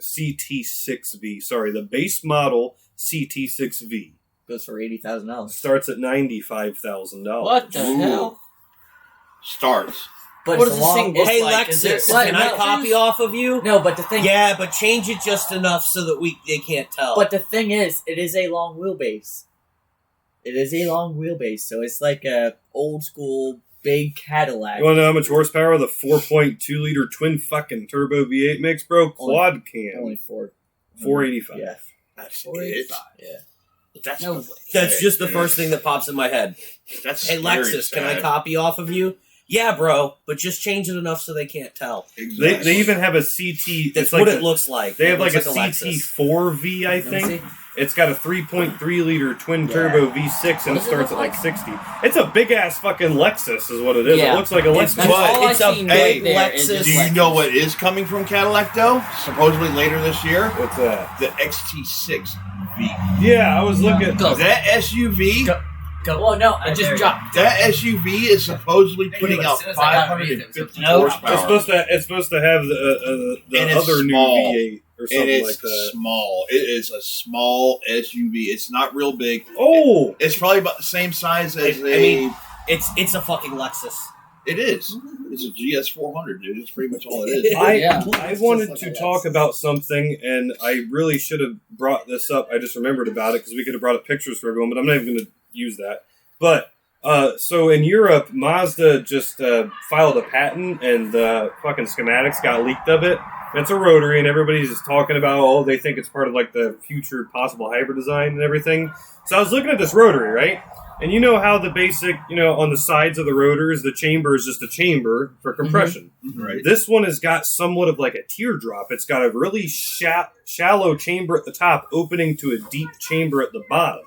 CT6V. Sorry, the base model CT6V Goes for $80,000. starts at $95,000. What the Ooh. hell? Starts. But What it's does a this long- thing look Hey, like? Is Lexus, it- can I no, copy off of you? No, but the thing. Yeah, but change it just enough so that they can't tell. But the thing is, it is a long wheelbase. It is a long wheelbase, so it's like a old school big Cadillac. You want to know how much horsepower the 4.2 liter twin fucking turbo V8 makes, bro? Quad cam. Only 485. Yeah. That's 485. it. Yeah. That's No. That's just the first thing that pops in my head. That's Hey, scary Lexus, can I sad. copy off of you? Yeah, bro, but just change it enough so they can't tell. Exactly. They even have a CT. That's it's like what a- it looks like. They It have like a looks Lexus. CT4V, I Let me think. see. It's got a 3.3 liter twin turbo V6 and it What does it starts look at like like? 60. It's a big ass fucking Lexus, is what it is. Yeah. It looks like a It's- Lexus. That's But all it's I've a seen big right there is Lexus. just Do you Lexus. know what is coming from Cadillac though? Supposedly later this year, What's that? the XT6V. Yeah, I was looking. Go. That SUV, Go. Well, no, I just dropped. that SUV is supposedly putting out 550 Nope. horsepower. It's supposed to have the And it's other small. new V8 or And something it's like that. small. It is a small SUV. It's not real big. Oh, It's probably about the same size as I mean- It's a fucking Lexus. It is. It's a GS 400, dude. It's pretty much all it is. Yeah. I wanted to talk about something, and I really should have brought this up. I just remembered about it because we could have brought up pictures for everyone, but I'm not even going to use that. But so in Europe, Mazda just filed a patent, and the fucking schematics got leaked of it. It's a rotary, and everybody's just talking about, oh, they think it's part of like the future possible hybrid design and everything. So I was looking at this rotary, right? And you know how the basic, on the sides of the rotors, the chamber is just a chamber for compression. Right. This one has got somewhat of like a teardrop. It's got a really shallow chamber at the top, opening to a deep chamber at the bottom.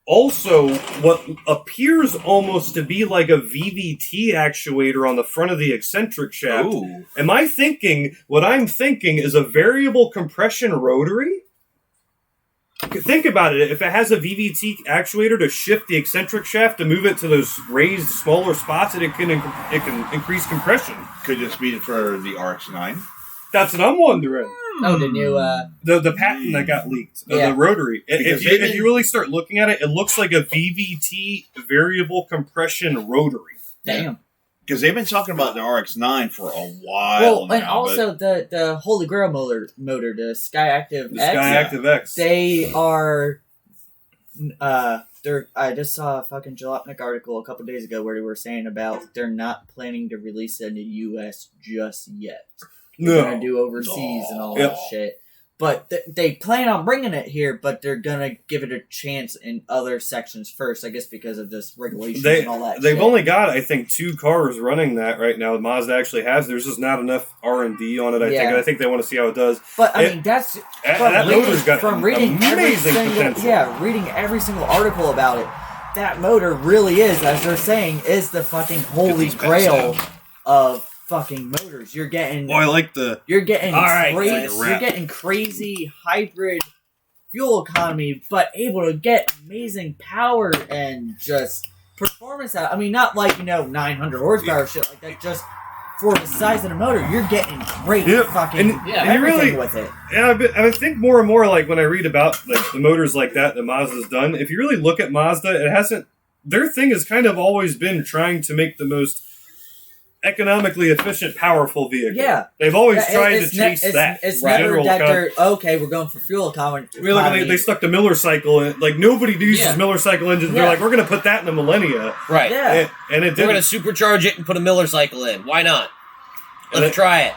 Also, what appears almost to be like a VVT actuator on the front of the eccentric shaft. Ooh. What I'm thinking is a variable compression rotary? Think about it. If it has a VVT actuator to shift the eccentric shaft to move it to those raised, smaller spots, it can increase compression. Could this be for the RX-9? That's what I'm wondering. Oh, the new. The patent that got leaked, Yeah. the rotary. Because If you really start looking at it, it looks like a VVT variable compression rotary. Damn. Because they've been talking about the RX-9 for a while Well, now. and also the Holy Grail motor, the Sky Active The X. Sky Active X. They are. I just saw a fucking Jalopnik article a couple days ago where they were saying about they're not planning to release it in the U.S. just yet. They're gonna do overseas and all Yep. that shit. But they plan on bringing it here, but they're gonna give it a chance in other sections first, I guess, because of this regulations and all that. They've shit. only got, I think, 2 cars running that right now. Mazda actually has. There's just not enough R&D on it, I think. Yeah. And I think they want to see how it does. But I mean, that's That motor's got from reading every amazing single, potential. yeah, reading every single article about it. That motor really is, as they're saying, is the fucking holy It's grail expensive. of fucking motors. You're getting, Boy, I like the... you're getting All right, crazy, guys. you're getting crazy hybrid fuel economy, but able to get amazing power and just performance out. I mean, not like 900 horsepower shit like that. Just for the size of the motor, you're getting great fucking and you really with it. Yeah, I think more and more like when I read about like the motors like that Mazda's done. If you really look at Mazda, it hasn't. Their thing has kind of always been trying to make the most economically efficient, powerful vehicle. Yeah, they've always tried to chase that. It's never that they're okay. We're going for fuel economy. They stuck the Miller cycle in. Like nobody uses Miller cycle engines. They're like, we're going to put that in the Millennia, right? Yeah, and it did. We're going to supercharge it and put a Miller cycle in. Why not? Let's try it.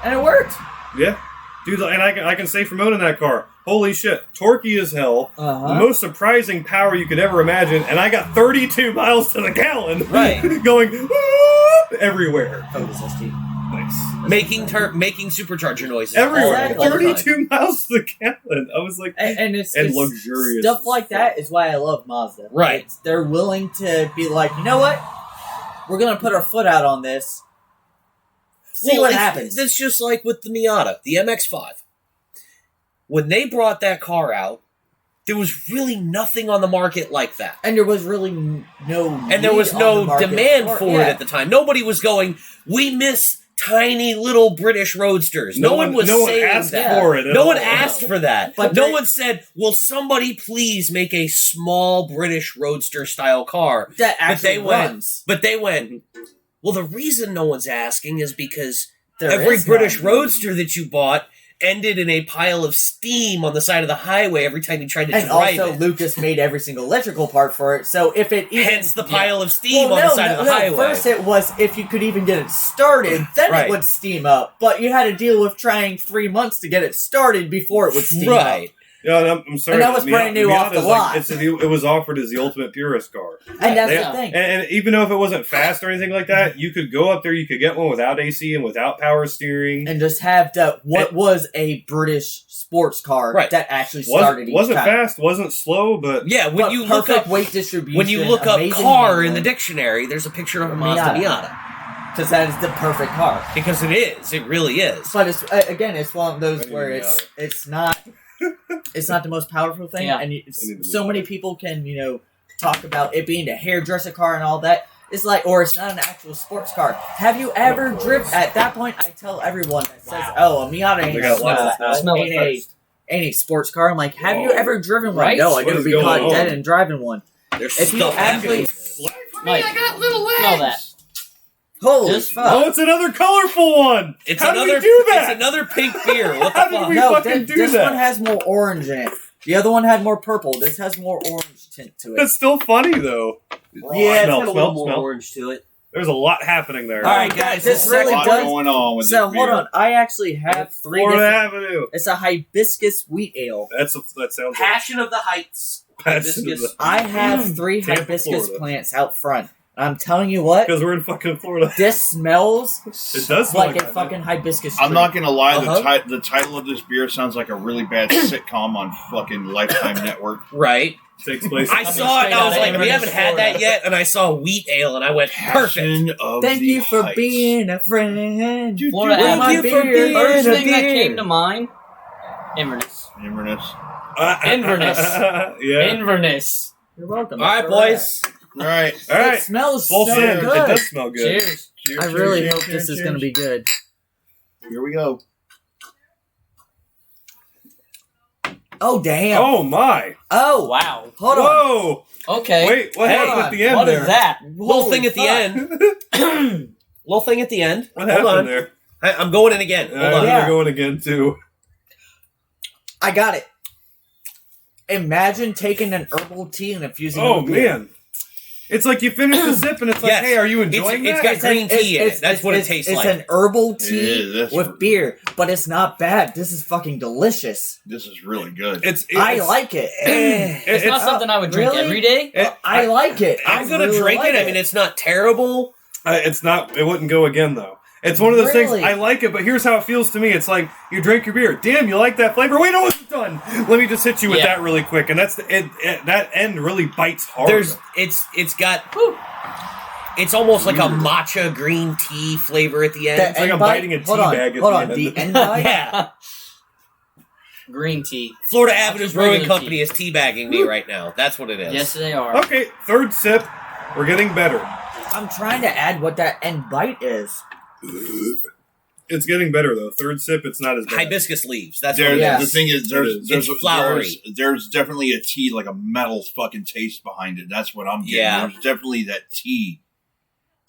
And it worked. Yeah, dude. And I can say from owning that car, holy shit, torquey as hell. The most surprising power you could ever imagine, and I got 32 miles to the gallon. Right, going everywhere. Nice. Making supercharger noises everywhere. Exactly. 32 miles to the gallon. I was like, and it's luxurious stuff like that is why I love Mazda. Right, they're willing to be like, you know what, we're gonna put our foot out on this. See what happens. That's just like with the Miata, the MX-5. When they brought that car out, there was really nothing on the market like that. And there was really no demand for it at the time. Nobody was going, we miss tiny little British roadsters. No one was saying asked that. For it. No one asked for that. But no one said, will somebody please make a small British roadster style car that actually runs. But they went, well, the reason no one's asking is because there every British roadster that you bought ended in a pile of steam on the side of the highway every time you tried to drive it. And also, Lucas made every single electrical part for it, so if it even... Hence the pile of steam on the side of the highway. First it was if you could even get it started, then it would steam up. But you had to deal with trying 3 months to get it started before it would steam up. Yeah, I'm sorry. And that was brand new off the lot. It was offered as the ultimate purist car. And that's the thing. And even though if it wasn't fast or anything like that, you could go up there, you could get one without AC and without power steering. And just have was a British sports car that actually started each Wasn't time. Fast, wasn't slow, but... Yeah, when you look up weight distribution, when you look up car in the dictionary, there's a picture of a Mazda Miata. Because that is the perfect car. Because it is. It really is. But it's one of those where it's not... It's not the most powerful thing, and so many people can, talk about it being a hairdresser car and all that. It's like, or it's not an actual sports car. Have you ever driven? At that point, I tell everyone that says, "Oh, a Miata ain't a sports car." I'm like, "Have you ever driven one?" No, I never be caught dead and driving one. If you actually, I got little legs. Smell that. Holy fuck! Oh, it's another colorful one. How did we do that? It's another pink beer. What the How fuck? did we fucking do this that? one has more orange in it. The other one had more purple. This has more orange tint to it. That's still funny though. Yeah, it's got a little more orange to it. There's a lot happening there. All right, guys, this really does. Going on with So this hold beer. on, I actually have three. Florida Avenue. It's a hibiscus wheat ale. That sounds. Passion of the Heights. Hibiscus. I have 3 Tampa, hibiscus Florida. plants out front. I'm telling you what, Because we're in fucking Florida. this smells It does smell like a fucking hibiscus tree. I'm not gonna lie. The title of this beer sounds like a really bad sitcom on fucking Lifetime Network. Right. Takes place. I saw it and I was like, we haven't had that yet. And I saw wheat ale and I went, perfect. Passion of Thank the you for Heights. being a friend. Florida Thank Avenue. you for being First a thing that beer. came to mind, Inverness. Inverness. Inverness. Yeah. Inverness. You're welcome. All right, boys. All right. All right. It smells Full so send. It good. does smell good. Cheers. Cheers, I cheers, really cheers, hope cheers, this is cheers. going to be good. Here we go. Oh, damn. Oh my! Oh, Wow. hold on. Whoa! Okay. Wait, what Hey, happened at the end What there? is that? Little thing at the fuck. end. Little thing at the end. What Hold happened on. there? I'm going in again. Hold on. Yeah. They're going again too. I got it. Imagine taking an herbal tea and infusing it Oh with beer. man! It's like you finish the sip and it's like, Yes. hey, are you enjoying It's that? got green tea in it. That's what it tastes It's like. an herbal It tea is, that's with what- beer, but it's not bad. This is fucking delicious. This is really good. I like it. It's not something I would drink really? every day. I like it. I'm gonna really drink like it. I mean, it's not terrible. It's not. It wouldn't go again though. It's one of those Really? things. I like it, but here's how it feels to me. It's like you drink your beer. Damn, you like that flavor? Wait, no, it's done. Let me just hit you with Yeah. that really quick, and that's that end really bites hard. It's got. It's almost like a matcha green tea flavor at the end. It's like I'm biting a tea bag at Hold the on, end. the end bite? Yeah. Green tea. Florida Avenue's Regular Brewing Company tea. is teabagging me right now. That's what it is. Yes, they are. Okay, third sip. We're getting better. I'm trying to add what that end bite is. It's getting better though. Third sip, it's not as bad. Hibiscus leaves. That's There's, what it Yeah. The is. thing is, It's flowery. there's definitely a tea, like a metal fucking taste behind it. That's what I'm getting. Yeah. There's definitely that tea.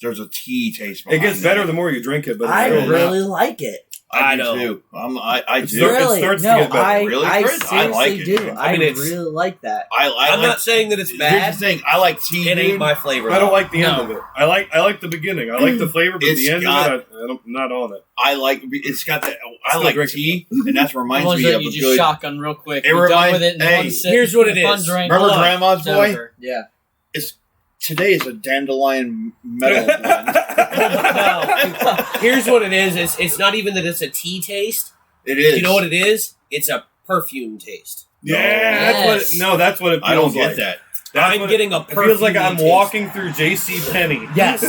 There's a tea taste It behind gets better the more you drink it, but I it's really like it. I I do know. too. I It's do. It Really? starts to No, get better. I, Really, I Chris? seriously I like it, do. dude. I I mean, it's- really like that. I I'm like, not saying that it's Here's bad. the thing. I like tea. It ain't dude. my flavor. I don't though. like the end No. of it. I like the beginning. I like the flavor, but It's the end got- of it, I'm not on it. I like. It's got that. I Still like drinking. tea, and that reminds Ones me that of you a just good. shotgun real quick. It You're done reminds- with it in hey, one sip. here's what it fun is. drink. Remember Hold on. Grandma's It's boy? over. Yeah. Today is a dandelion metal blend. No. Here's what it is. It's not even that it's a tea taste. It is. You know what it is? It's a perfume taste. Yeah, that's what. Yes. No, that's what it feels I don't get like. that. That's I'm what getting a It feels like I'm perfumey walking through J.C. Penney. Yes.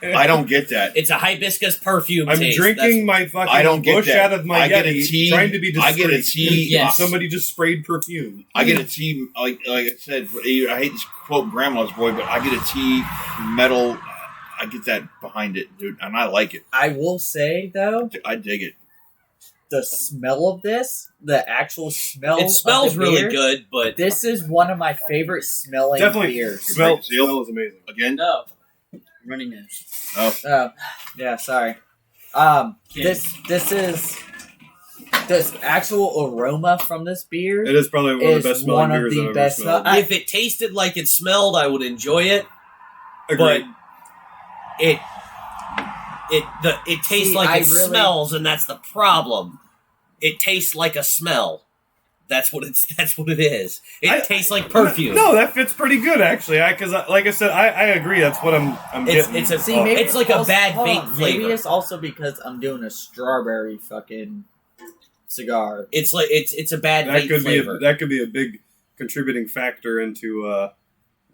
I don't get that. It's a hibiscus perfume I'm taste. drinking my fucking I don't get bush that. out of my I get a Yeti, tea. trying to be discreet. I get a tea. Yes. Somebody just sprayed perfume. I get a tea. Like I said, I hate to quote Grandma's boy, but I get a tea metal. I get that behind it, dude, and I like it. I will say though, I dig it. the smell of this, the actual smell. It smells of the really beer, good, but This is one of my favorite smelling Definitely beers. smell is amazing. Again, No. Running nose. Oh, yeah. Sorry. This is this actual aroma from this beer. It is probably one of Is the best smelling one of beers the I've ever best smelled. smell- if it tasted like it smelled, I would enjoy it. Agreed. But it tastes See, like I it really- smells, and that's the problem. It tastes like a smell. That's what it is. It tastes like perfume. No, that fits pretty good actually. Because like I said, I agree. That's what I'm getting. It's a See, maybe it's like a also- bad hold vape on, Maybe flavor. it's also because I'm doing a strawberry fucking cigar. It's like it's a bad that vape could flavor. be a big contributing factor into the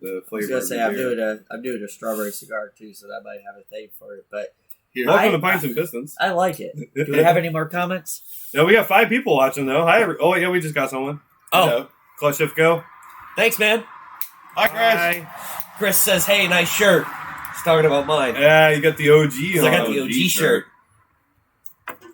I was flavor. gonna of say the beer. I'm doing a strawberry cigar too, so that might have a thing for it. But here, Welcome I- to Pints and Pistons. I like it. Do we have any more comments? No, we got 5 people watching though. Hi, oh yeah, we just got someone. Oh, Clutch Shift Go. thanks, man. hi, Chris. Hi. Chris says, "Hey, nice shirt." He's talking about mine. Yeah, you got the OG. 'Cause I got on. the OG shirt.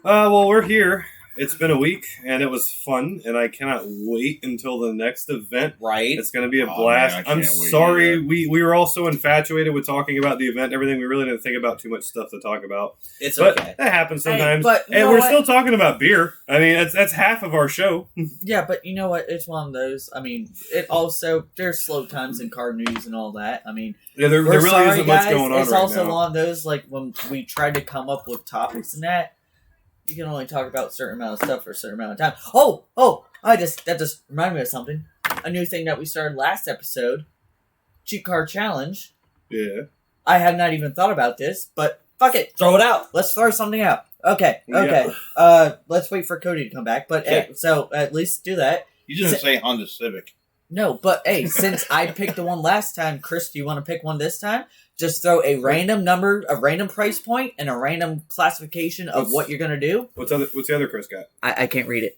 Well, we're here. It's been a week, and it was fun, and I cannot wait until the next event. Right? It's going to be a Oh, blast. man, I I'm can't wait sorry, either. we were all so infatuated with talking about the event and everything. We really didn't think about too much stuff to talk about. It's But okay. that happens sometimes. but you and know we're what? still talking about beer. I mean, that's half of our show. Yeah, but you know what? It's one of those. I mean, it also there's slow times in car news and all that. I mean, Yeah, there we're really sorry, isn't guys. much going on It's right also now. one of those like when we tried to come up with topics and that. You can only talk about a certain amount of stuff for a certain amount of time. Oh! That just reminded me of something. A new thing that we started last episode, cheap car challenge. Yeah. I have not even thought about this, but fuck it. Throw it out. Let's throw something out. Okay. Let's wait for Cody to come back. But Okay. hey, so at least do that. You didn't say Honda Civic. No, but hey, since I picked the one last time, Chris, do you want to pick one this time? Just throw a random number, a random price point, and a random classification of what you're gonna do. What's the other Chris got? I can't read it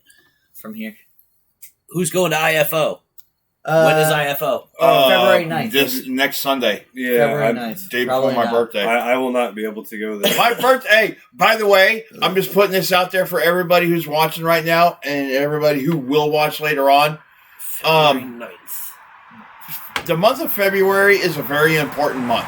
from here. Who's going to IFO? When is IFO? February 9th. This next Sunday, Yeah, February 9th. day Probably before my not. birthday. I will not be able to go there. My birthday. By the way, I'm just putting this out there for everybody who's watching right now and everybody who will watch later on. February 9th. The month of February is a very important month.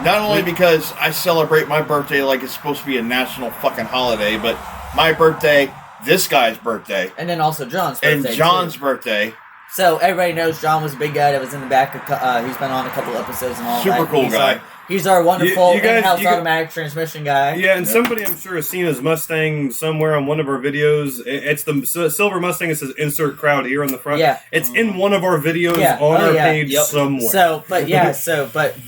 Not only because I celebrate my birthday like it's supposed to be a national fucking holiday, but my birthday, this guy's birthday, And then also John's and birthday. John's too. birthday. So everybody knows John was a big guy that was in the back. He's been on a couple episodes and all Super that. cool He's guy. He's our wonderful You guys- in-house you guys- automatic transmission guy. Yeah, and somebody I'm sure has seen his Mustang somewhere on one of our videos. It's the silver Mustang. It says "insert crowd" here on the front. Yeah. It's in one of our videos Yeah. on Oh, our yeah. page Yep. somewhere.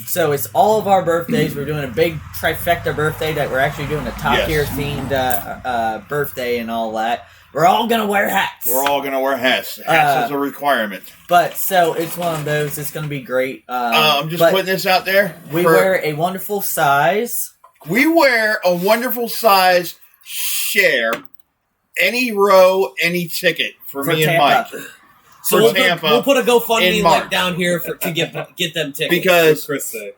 So it's all of our birthdays. We're doing a big trifecta birthday that we're actually doing a Top Yes. Gear themed birthday and all that. We're all gonna wear hats. We're all going to wear hats. Hats is a requirement. But so it's one of those. It's gonna be great. I'm just but putting this out there. we wear a wonderful size. We wear a wonderful size share, any row, any ticket for me and Tampa. Mike. So for we'll Tampa. we'll put a GoFundMe in link March. down here to get them tickets. Because Chris say.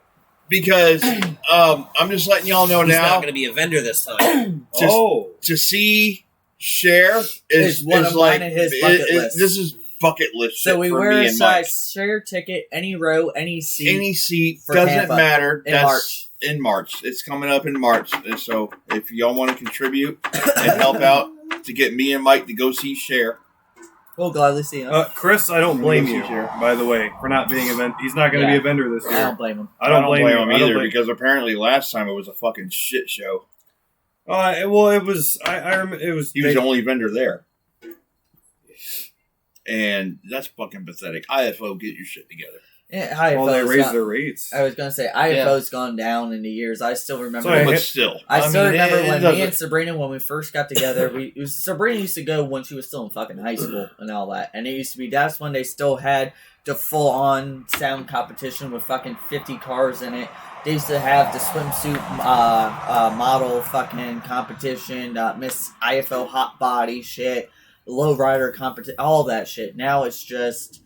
I'm just letting y'all know He's not now. going to be a vendor this time. To see Cher is one of like mine in his bucket list. This is bucket list. So shit we for wear me a and Mike. size share ticket, any row, any seat. Any seat for doesn't Tampa matter. in That's March. in March. It's coming up in March. And so if y'all want to contribute and help out to get me and Mike to go see Cher. We'll gladly see him. Chris, I don't blame you, Sure. by the way, for not being a vendor. He's not going to be a vendor this I year. don't blame him. I don't blame him you. I don't either blame- because apparently last time it was a fucking shit show. Well, it was. I remember it was. He was the only vendor there. And that's fucking pathetic. IFO, get your shit together. Yeah, Well, they IFO's raised gone- their rates. I was gonna say IFO's gone down in the years. I still remember. So But still. I still mean, remember it when doesn't- me and Sabrina, when we first got together, Sabrina used to go when she was still in fucking high school and all that. And it used to be, that's when they still had the full on sound competition with fucking 50 cars in it. They used to have the swimsuit model fucking competition, Miss IFO hot body shit, lowrider competition, all that shit. Now it's just,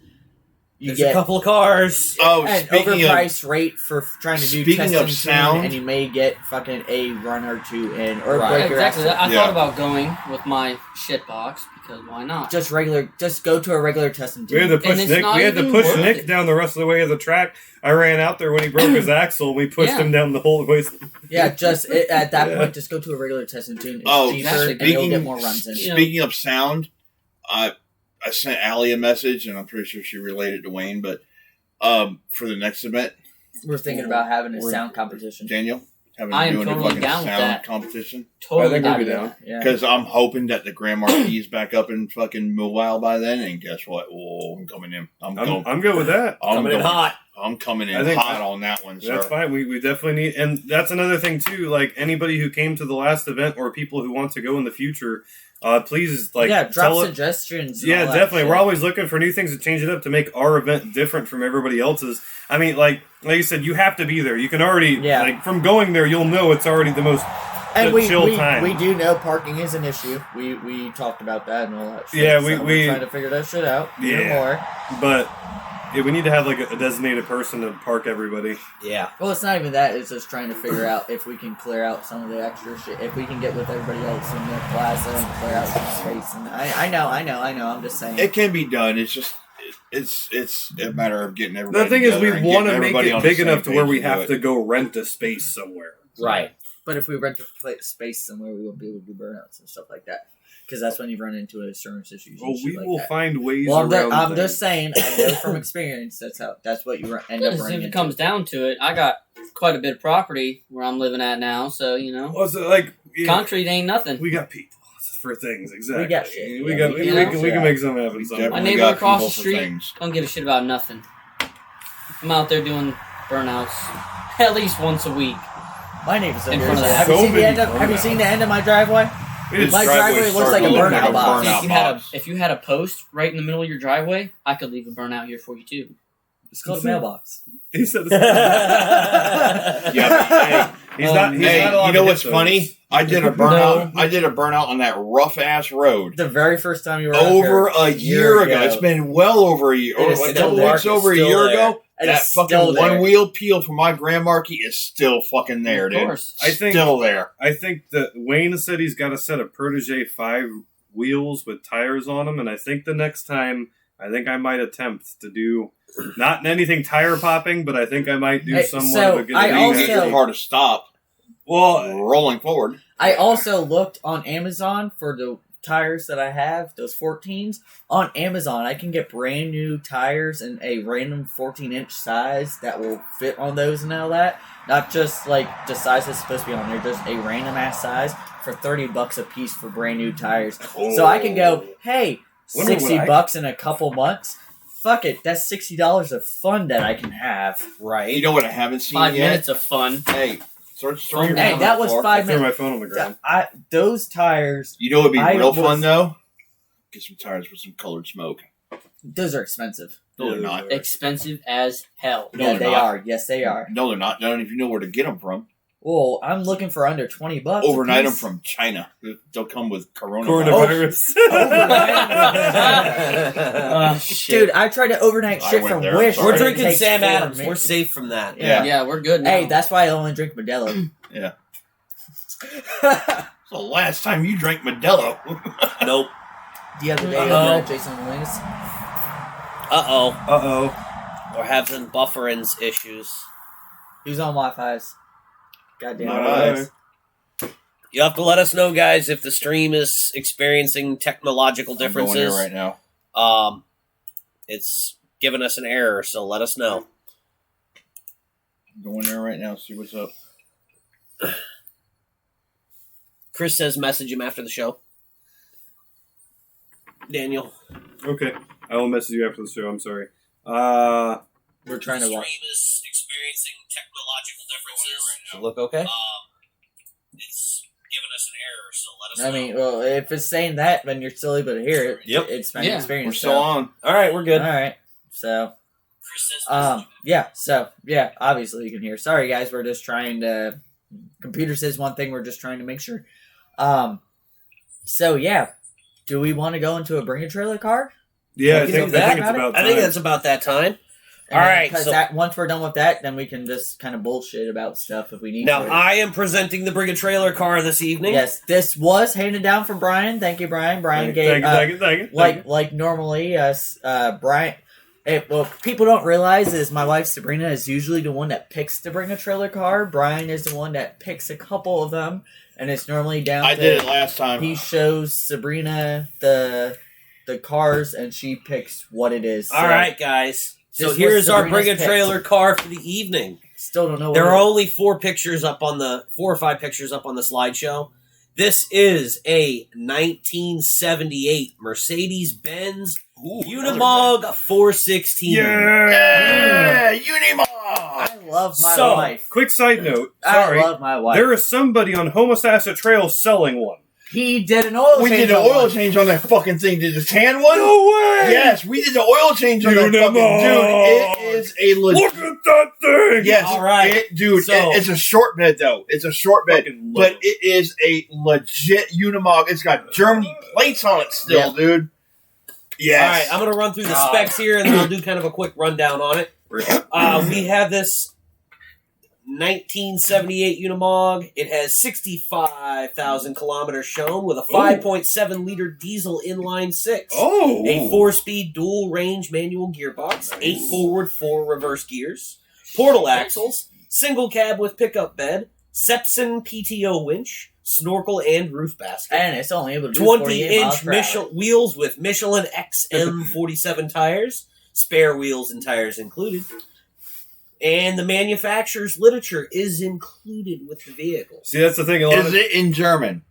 you There's get a couple of cars. Oh, an speaking of overpriced rate for trying to do speaking test of and tune, sound- and you may get fucking a run or two in, or Right. break your Exactly. ass. I Yeah. thought about going with my shitbox because why not? Just go to a regular test and We had tune. to push it's Nick. not We had to even push worth Nick it. down the rest of the way of the track. I ran out there when he broke his axle. We pushed Yeah. him down the whole way. Yeah, just at that Yeah. point, just go to a regular test and tune. It's Oh, cheaper, exactly. and you'll get more runs in. Yeah. Speaking of sound, I sent Allie a message, and I'm pretty sure she related to Wayne, but for the next event, We're thinking about having a We're- sound competition. Daniel, having I am doing totally a fucking down with sound that. competition. Totally I think not we'd be down. down. Yeah. Because I'm hoping that the Grand Marquis is back up in fucking Mobile by then, and guess what? Oh, I'm coming in. I'm I'm good with that. Coming in hot. I'm coming I in think hot on that one, sir. That's fine. We definitely need, and that's another thing too. Like anybody who came to the last event or people who want to go in the future, please drop drop suggestions. and Yeah, all that definitely. shit. We're always looking for new things to change it up to make our event different from everybody else's. I mean, like you said, you have to be there. You can already, from going there, you'll know it's already the most And chill time. we do know parking is an issue. We talked about that and all that shit. Yeah, so we we're trying to figure that shit out even more. But yeah, we need to have like a designated person to park everybody. Yeah. Well, it's not even that. It's just trying to figure out if we can clear out some of the extra shit. If we can get with everybody else in the plaza and clear out some space. And I know. I'm just saying. It can be done. It's just it's a matter of getting everybody. The thing is, we together and want to getting make everybody it on the big same enough to where page we do have it. to go rent a space somewhere. Right. But if we rent a space somewhere, we won't be able to do burnouts and stuff like that. Because that's when you run into insurance issues. Well, and shit we like will that. find ways Well, around I'm things. just saying. I know from experience. That's what you end up Because running if it into. comes down to it, I got quite a bit of property where I'm living at now, so you know, Well, so, like, yeah, concrete ain't nothing. we got people for things. Exactly. We got shit. We Yeah, got. we We, can can, shit make out. something happen. somewhere. My Definitely neighbor got across people the for street things. don't give a shit about nothing. I'm out there doing burnouts at least once a week. My neighbor's In over front of there. that. Have you So seen the many end of? Have you burnouts. seen the end of my driveway? His My driveway driveway looks like a started looking burnout box. If you had a box. if you had a post right in the middle of your driveway, I could leave a burnout here for you too. It's called a mailbox. He said, Yeah, but, hey, he's not. He's hey, not allowed you to know hit what's those. funny? I did a burnout. I did a burnout on that rough ass road The very first time you were over out a year ago. It's been well over a year. It is Or, like, still a there. weeks over a It's still year there. ago. It That is fucking still there. one wheel peel from my Grand Marquis is still fucking there, Of dude. course. I think. Still there. I think that Wayne said he's got a set of Protege 5 wheels with tires on them, and I think the next time, I might attempt to do not anything tire popping, but I think I might do Hey, somewhat so of a good. I You also- get your car to stop well, rolling forward. I also looked on Amazon for the tires that I have, those 14s. On Amazon, I can get brand new tires in a random 14-inch size that will fit on those and all that. Not just like the size that's supposed to be on there, just a random ass size for $30 a piece for brand new tires. So I can go, hey, Wonder what $60 in a couple months. Fuck it, that's $60 of fun that I can have. You Right. know what I haven't seen 5 yet? minutes of fun. Hey, search your Hey, phone that on the was floor. I 5 threw minutes. my phone on the ground. Those tires, You know what would be I real was- fun though? Get some tires with some colored smoke. those are expensive. No, they're not. Expensive as hell. No, Yeah, they're they not. are. Yes, they are. No, they're not. Not if you know where to get them from. Well, I'm looking for under $20. Overnight them apiece. from China. They'll come with Coronavirus. Shit. Dude, I tried to overnight I shit went from there, Wish. sorry. We're and it drinking takes Sam 4 Adams. minutes. We're safe from that. Yeah. Yeah, we're good now. Hey, that's why I only drink Modelo. Yeah. It's the last time you drank Modelo. Nope. The other day, Uh-oh. I drank Jason Williams. Uh-oh. We're having bufferings issues. Who's on Wi-Fi's? Goddamn. Nice. You have to let us know, guys, if the stream is experiencing technological I'm going differences. there right now. It's giving us an error, so let us know. I'm going there right now. See what's up. Chris says message him after the show. Daniel. Okay, I will message you after the show. I'm sorry. We're trying to watch. stream is experiencing technological differences. Does it look okay? It's giving us an error, so let us I mean, well, if it's saying that, then you're still able to hear it. Yep. It's been Yeah. experience. We're still on. All right, we're good. All right. So, Chris says yeah. So, yeah. Obviously, you can hear. Sorry, guys. We're just trying to. Computer says one thing. We're just trying to make sure. So yeah. Do we want to go into a bring a trailer car? Yeah, I We can think do that. it's about I time. think that's about that time. And All then, right, 'cause so- that, once we're done with that, then we can just kind of bullshit about stuff if we need Now, to. I am presenting the Bring a Trailer car this evening. Yes, this was handed down from Brian. Thank you, Brian. Brian gave Thank you. like normally, Brian. What people don't realize is my wife Sabrina is usually the one that picks to bring a trailer car. Brian is the one that picks a couple of them, and it's normally down. I to, did it last time. He shows Sabrina the cars, and she picks what it is. All right, guys. So This here was is our Sabrina's Bring a pick. Trailer car for the evening. Still don't know. There what are it is. only 4 or 5 pictures up on the slideshow. This is a 1978 Mercedes Benz Ooh, Unimog 416. Yeah, Unimog. I love my So, wife. Quick side note. Sorry. I love my wife. There is somebody on Homosassa Trail selling one. He did an oil We change. did an on oil one. change on that fucking thing. Did the tan one? No way! Yes, we did the oil change on that fucking Unimog. dude. It is a legit. Look at that thing! Yes, All right. dude. So- It's a short bed though. It's a short bed, Fucking love but it. it is a legit Unimog. It's got Germany plates on it still, dude. Yes. All right, I'm going to run through the specs here, and then I'll do kind of a quick rundown on it. We have this 1978 Unimog. It has 65,000 kilometers shown with a 5.7 liter diesel inline 6. Oh! A 4-speed dual range manual gearbox, 8 forward, 4 reverse gears, portal axles, single cab with pickup bed, Sepson PTO winch, snorkel and roof basket. And it's only able to do 48 miles 20-inch per hour. Michelin wheels with Michelin XM47 tires, spare wheels and tires included. And the manufacturer's literature is included with the vehicle. See, that's the thing. A lot Is of it in German?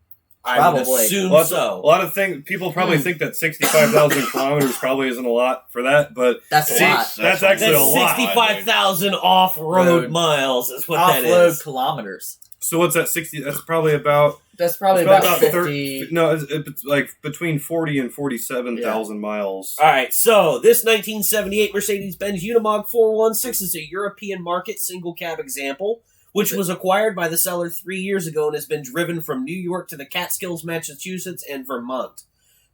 I would Probably. assume a so. lot of things. People probably think that 65,000 kilometers probably isn't a lot for that, but That's a See, lot. that's actually That's a lot. 65,000 off-road Road. miles is what that Off-road is. kilometers. so what's that? 60? That's probably about. That's probably it's about 50. 30 no, it's like between 40 and 47,000 miles. All right, so this 1978 Mercedes-Benz Unimog 416 is a European market single cab example, which was acquired by the seller 3 years ago and has been driven from New York to the Catskills, Massachusetts, and Vermont.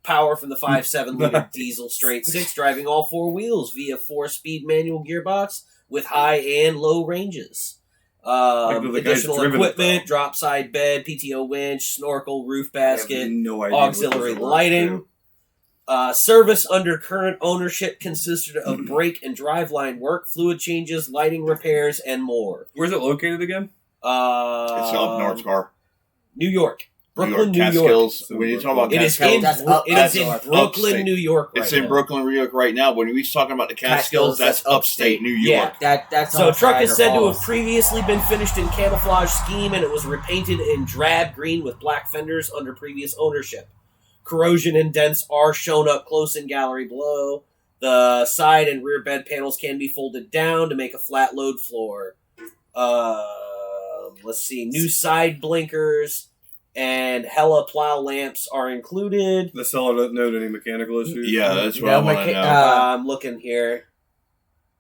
Power from the 5.7 liter diesel straight 6, driving all 4 wheels via 4-speed manual gearbox with high and low ranges. Like the guy's Additional driven it, equipment, though. drop side bed, PTO winch, snorkel, roof I have basket, no idea what auxiliary those words lighting. do. Service under current ownership consisted of brake and driveline work, fluid changes, lighting repairs, and more. Where's it located again? It's up north, car. New York, Brooklyn, New York. Catskills. When you talk about It is Catskills, in That's up- it is that's in north. Brooklyn, Upstate. New York. Right it's in now. Brooklyn, New York right now. When we talking about the Catskills, that's upstate New York. Yeah. That's So on truck is Niagara said to Falls. have previously been finished in camouflage scheme, and it was repainted in drab green with black fenders under previous ownership. Corrosion and dents are shown up close in gallery below. The side and rear bed panels can be folded down to make a flat load floor. Let's see, new side blinkers and Hella plow lamps are included. The seller doesn't note any mechanical issues. Yeah, that's what No, I want to mecha- know. I'm looking here.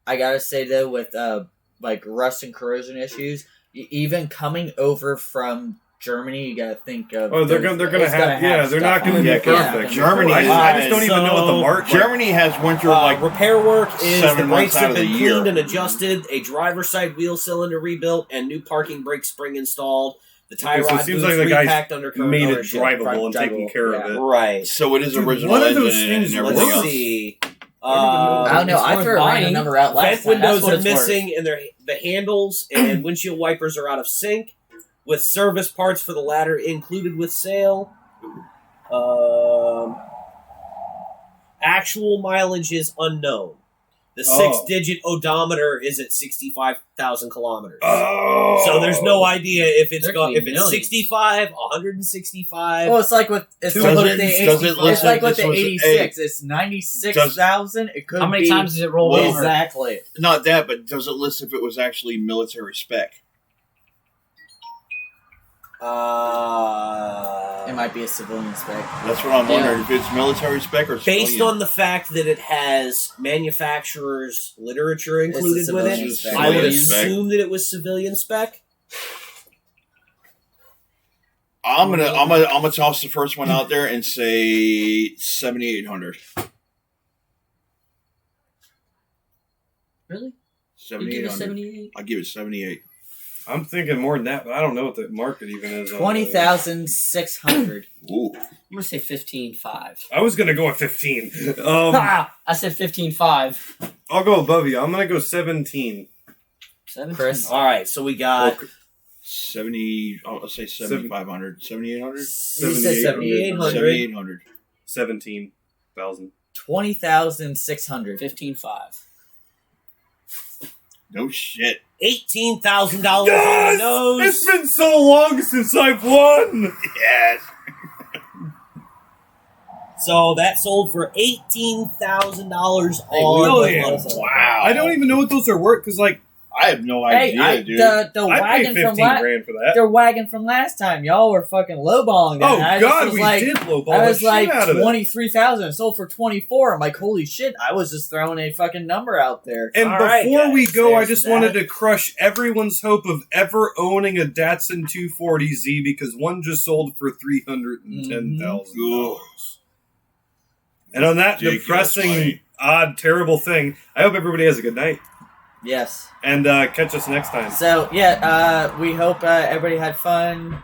I gotta say though, with like rust and corrosion issues, even coming over from Germany, you gotta think of. Oh, they're gonna have. Yeah, they're not gonna be Yeah, perfect. Germany I just don't even know what the mark. Germany has winter like repair work is 7 the brakes months out have of the been year. cleaned and adjusted, a driver's side wheel cylinder rebuilt, and new parking brake spring installed. The tie Okay, so it rod seems boots like the guys repacked under current made it ownership. drivable and taking care of it. Right. So it is Dude, original one of engine those and things everything Let's else. see. I don't know. It's I worth threw a random buying. number out last Vent time. That's windows what are it's worth. missing, and the handles and windshield wipers are out of sync, with service parts for the latter included with sale. Actual mileage is unknown. The 6-digit odometer is at 65,000 kilometers. Oh, So there's no idea if it's There could be if it's millions. 65, 165. Well, it's like with Does it it's like with this the was 86. It's 96,000. It could How many be times does it roll Well, over? exactly. Not that, but does it list if it was actually military spec? It might be a civilian spec. That's what I'm wondering. If it's military spec or Based civilian. on the fact that it has manufacturer's literature It's a included with civilian it, spec. I would Civilian spec. assume that it was civilian spec. I'm gonna toss the first one out there and say 7,800. Really? You give it 7,800. 78? I'll give it 78. I'm thinking more than that, but I don't know what the market even is. 20,600. Ooh. I'm gonna say 15.5. I was gonna go at 15. I said 15.5. I'll go above you. I'm gonna go 17. 17. Chris? All right, so we got 70. Let's say 7,500. 7,800. You said 7,800. 7,800. 17,000. 20,600. 15.5. No shit. $18,000 on the Yes! nose. It's been so long since I've won. Yes. So that sold for $18,000 Hey, on the yeah. month. Wow. I don't even know what those are worth because, like, I have no Hey, idea, dude. the I wagon paid from 15 grand for that. the wagon from last time, y'all were fucking lowballing that. Oh And I just God, was we like, did lowball I the was shit like out of it. 23,000. It sold for 24. I'm like, holy shit! I was just throwing a fucking number out there. And All right, before we guys, go, I there's just that. wanted to crush everyone's hope of ever owning a Datsun 240Z because one just sold for $310,000. Ooh. And on that Ridiculous depressing, money. odd, terrible thing, I hope everybody has a good night. Yes. And catch us next time. So yeah, we hope everybody had fun.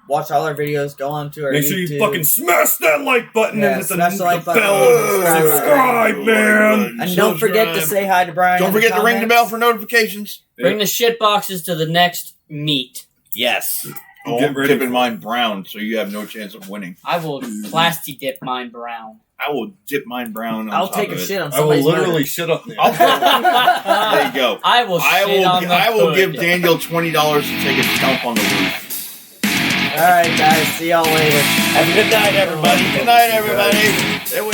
Watch all our videos. Go on to our Make sure you YouTube. fucking smash that like button Yeah, and hit smash the like button. bell. Subscribe. Subscribe, man. And don't forget to say hi to Brian. Don't in the forget to ring the comments. bell for notifications. Bring the shit boxes to the next meet. Yes. Oh, Get I'm ready dipping for- mine brown, so you have no chance of winning. I will plastic dip mine brown. I will dip mine brown on I'll top take of a it. shit on I will somebody's literally motor. shit up there. There you go. I will shit on the I will hood. give Daniel $20 to take a dump on the roof. All right, guys. See y'all later. Have a good night, everybody. Good night, everybody. There we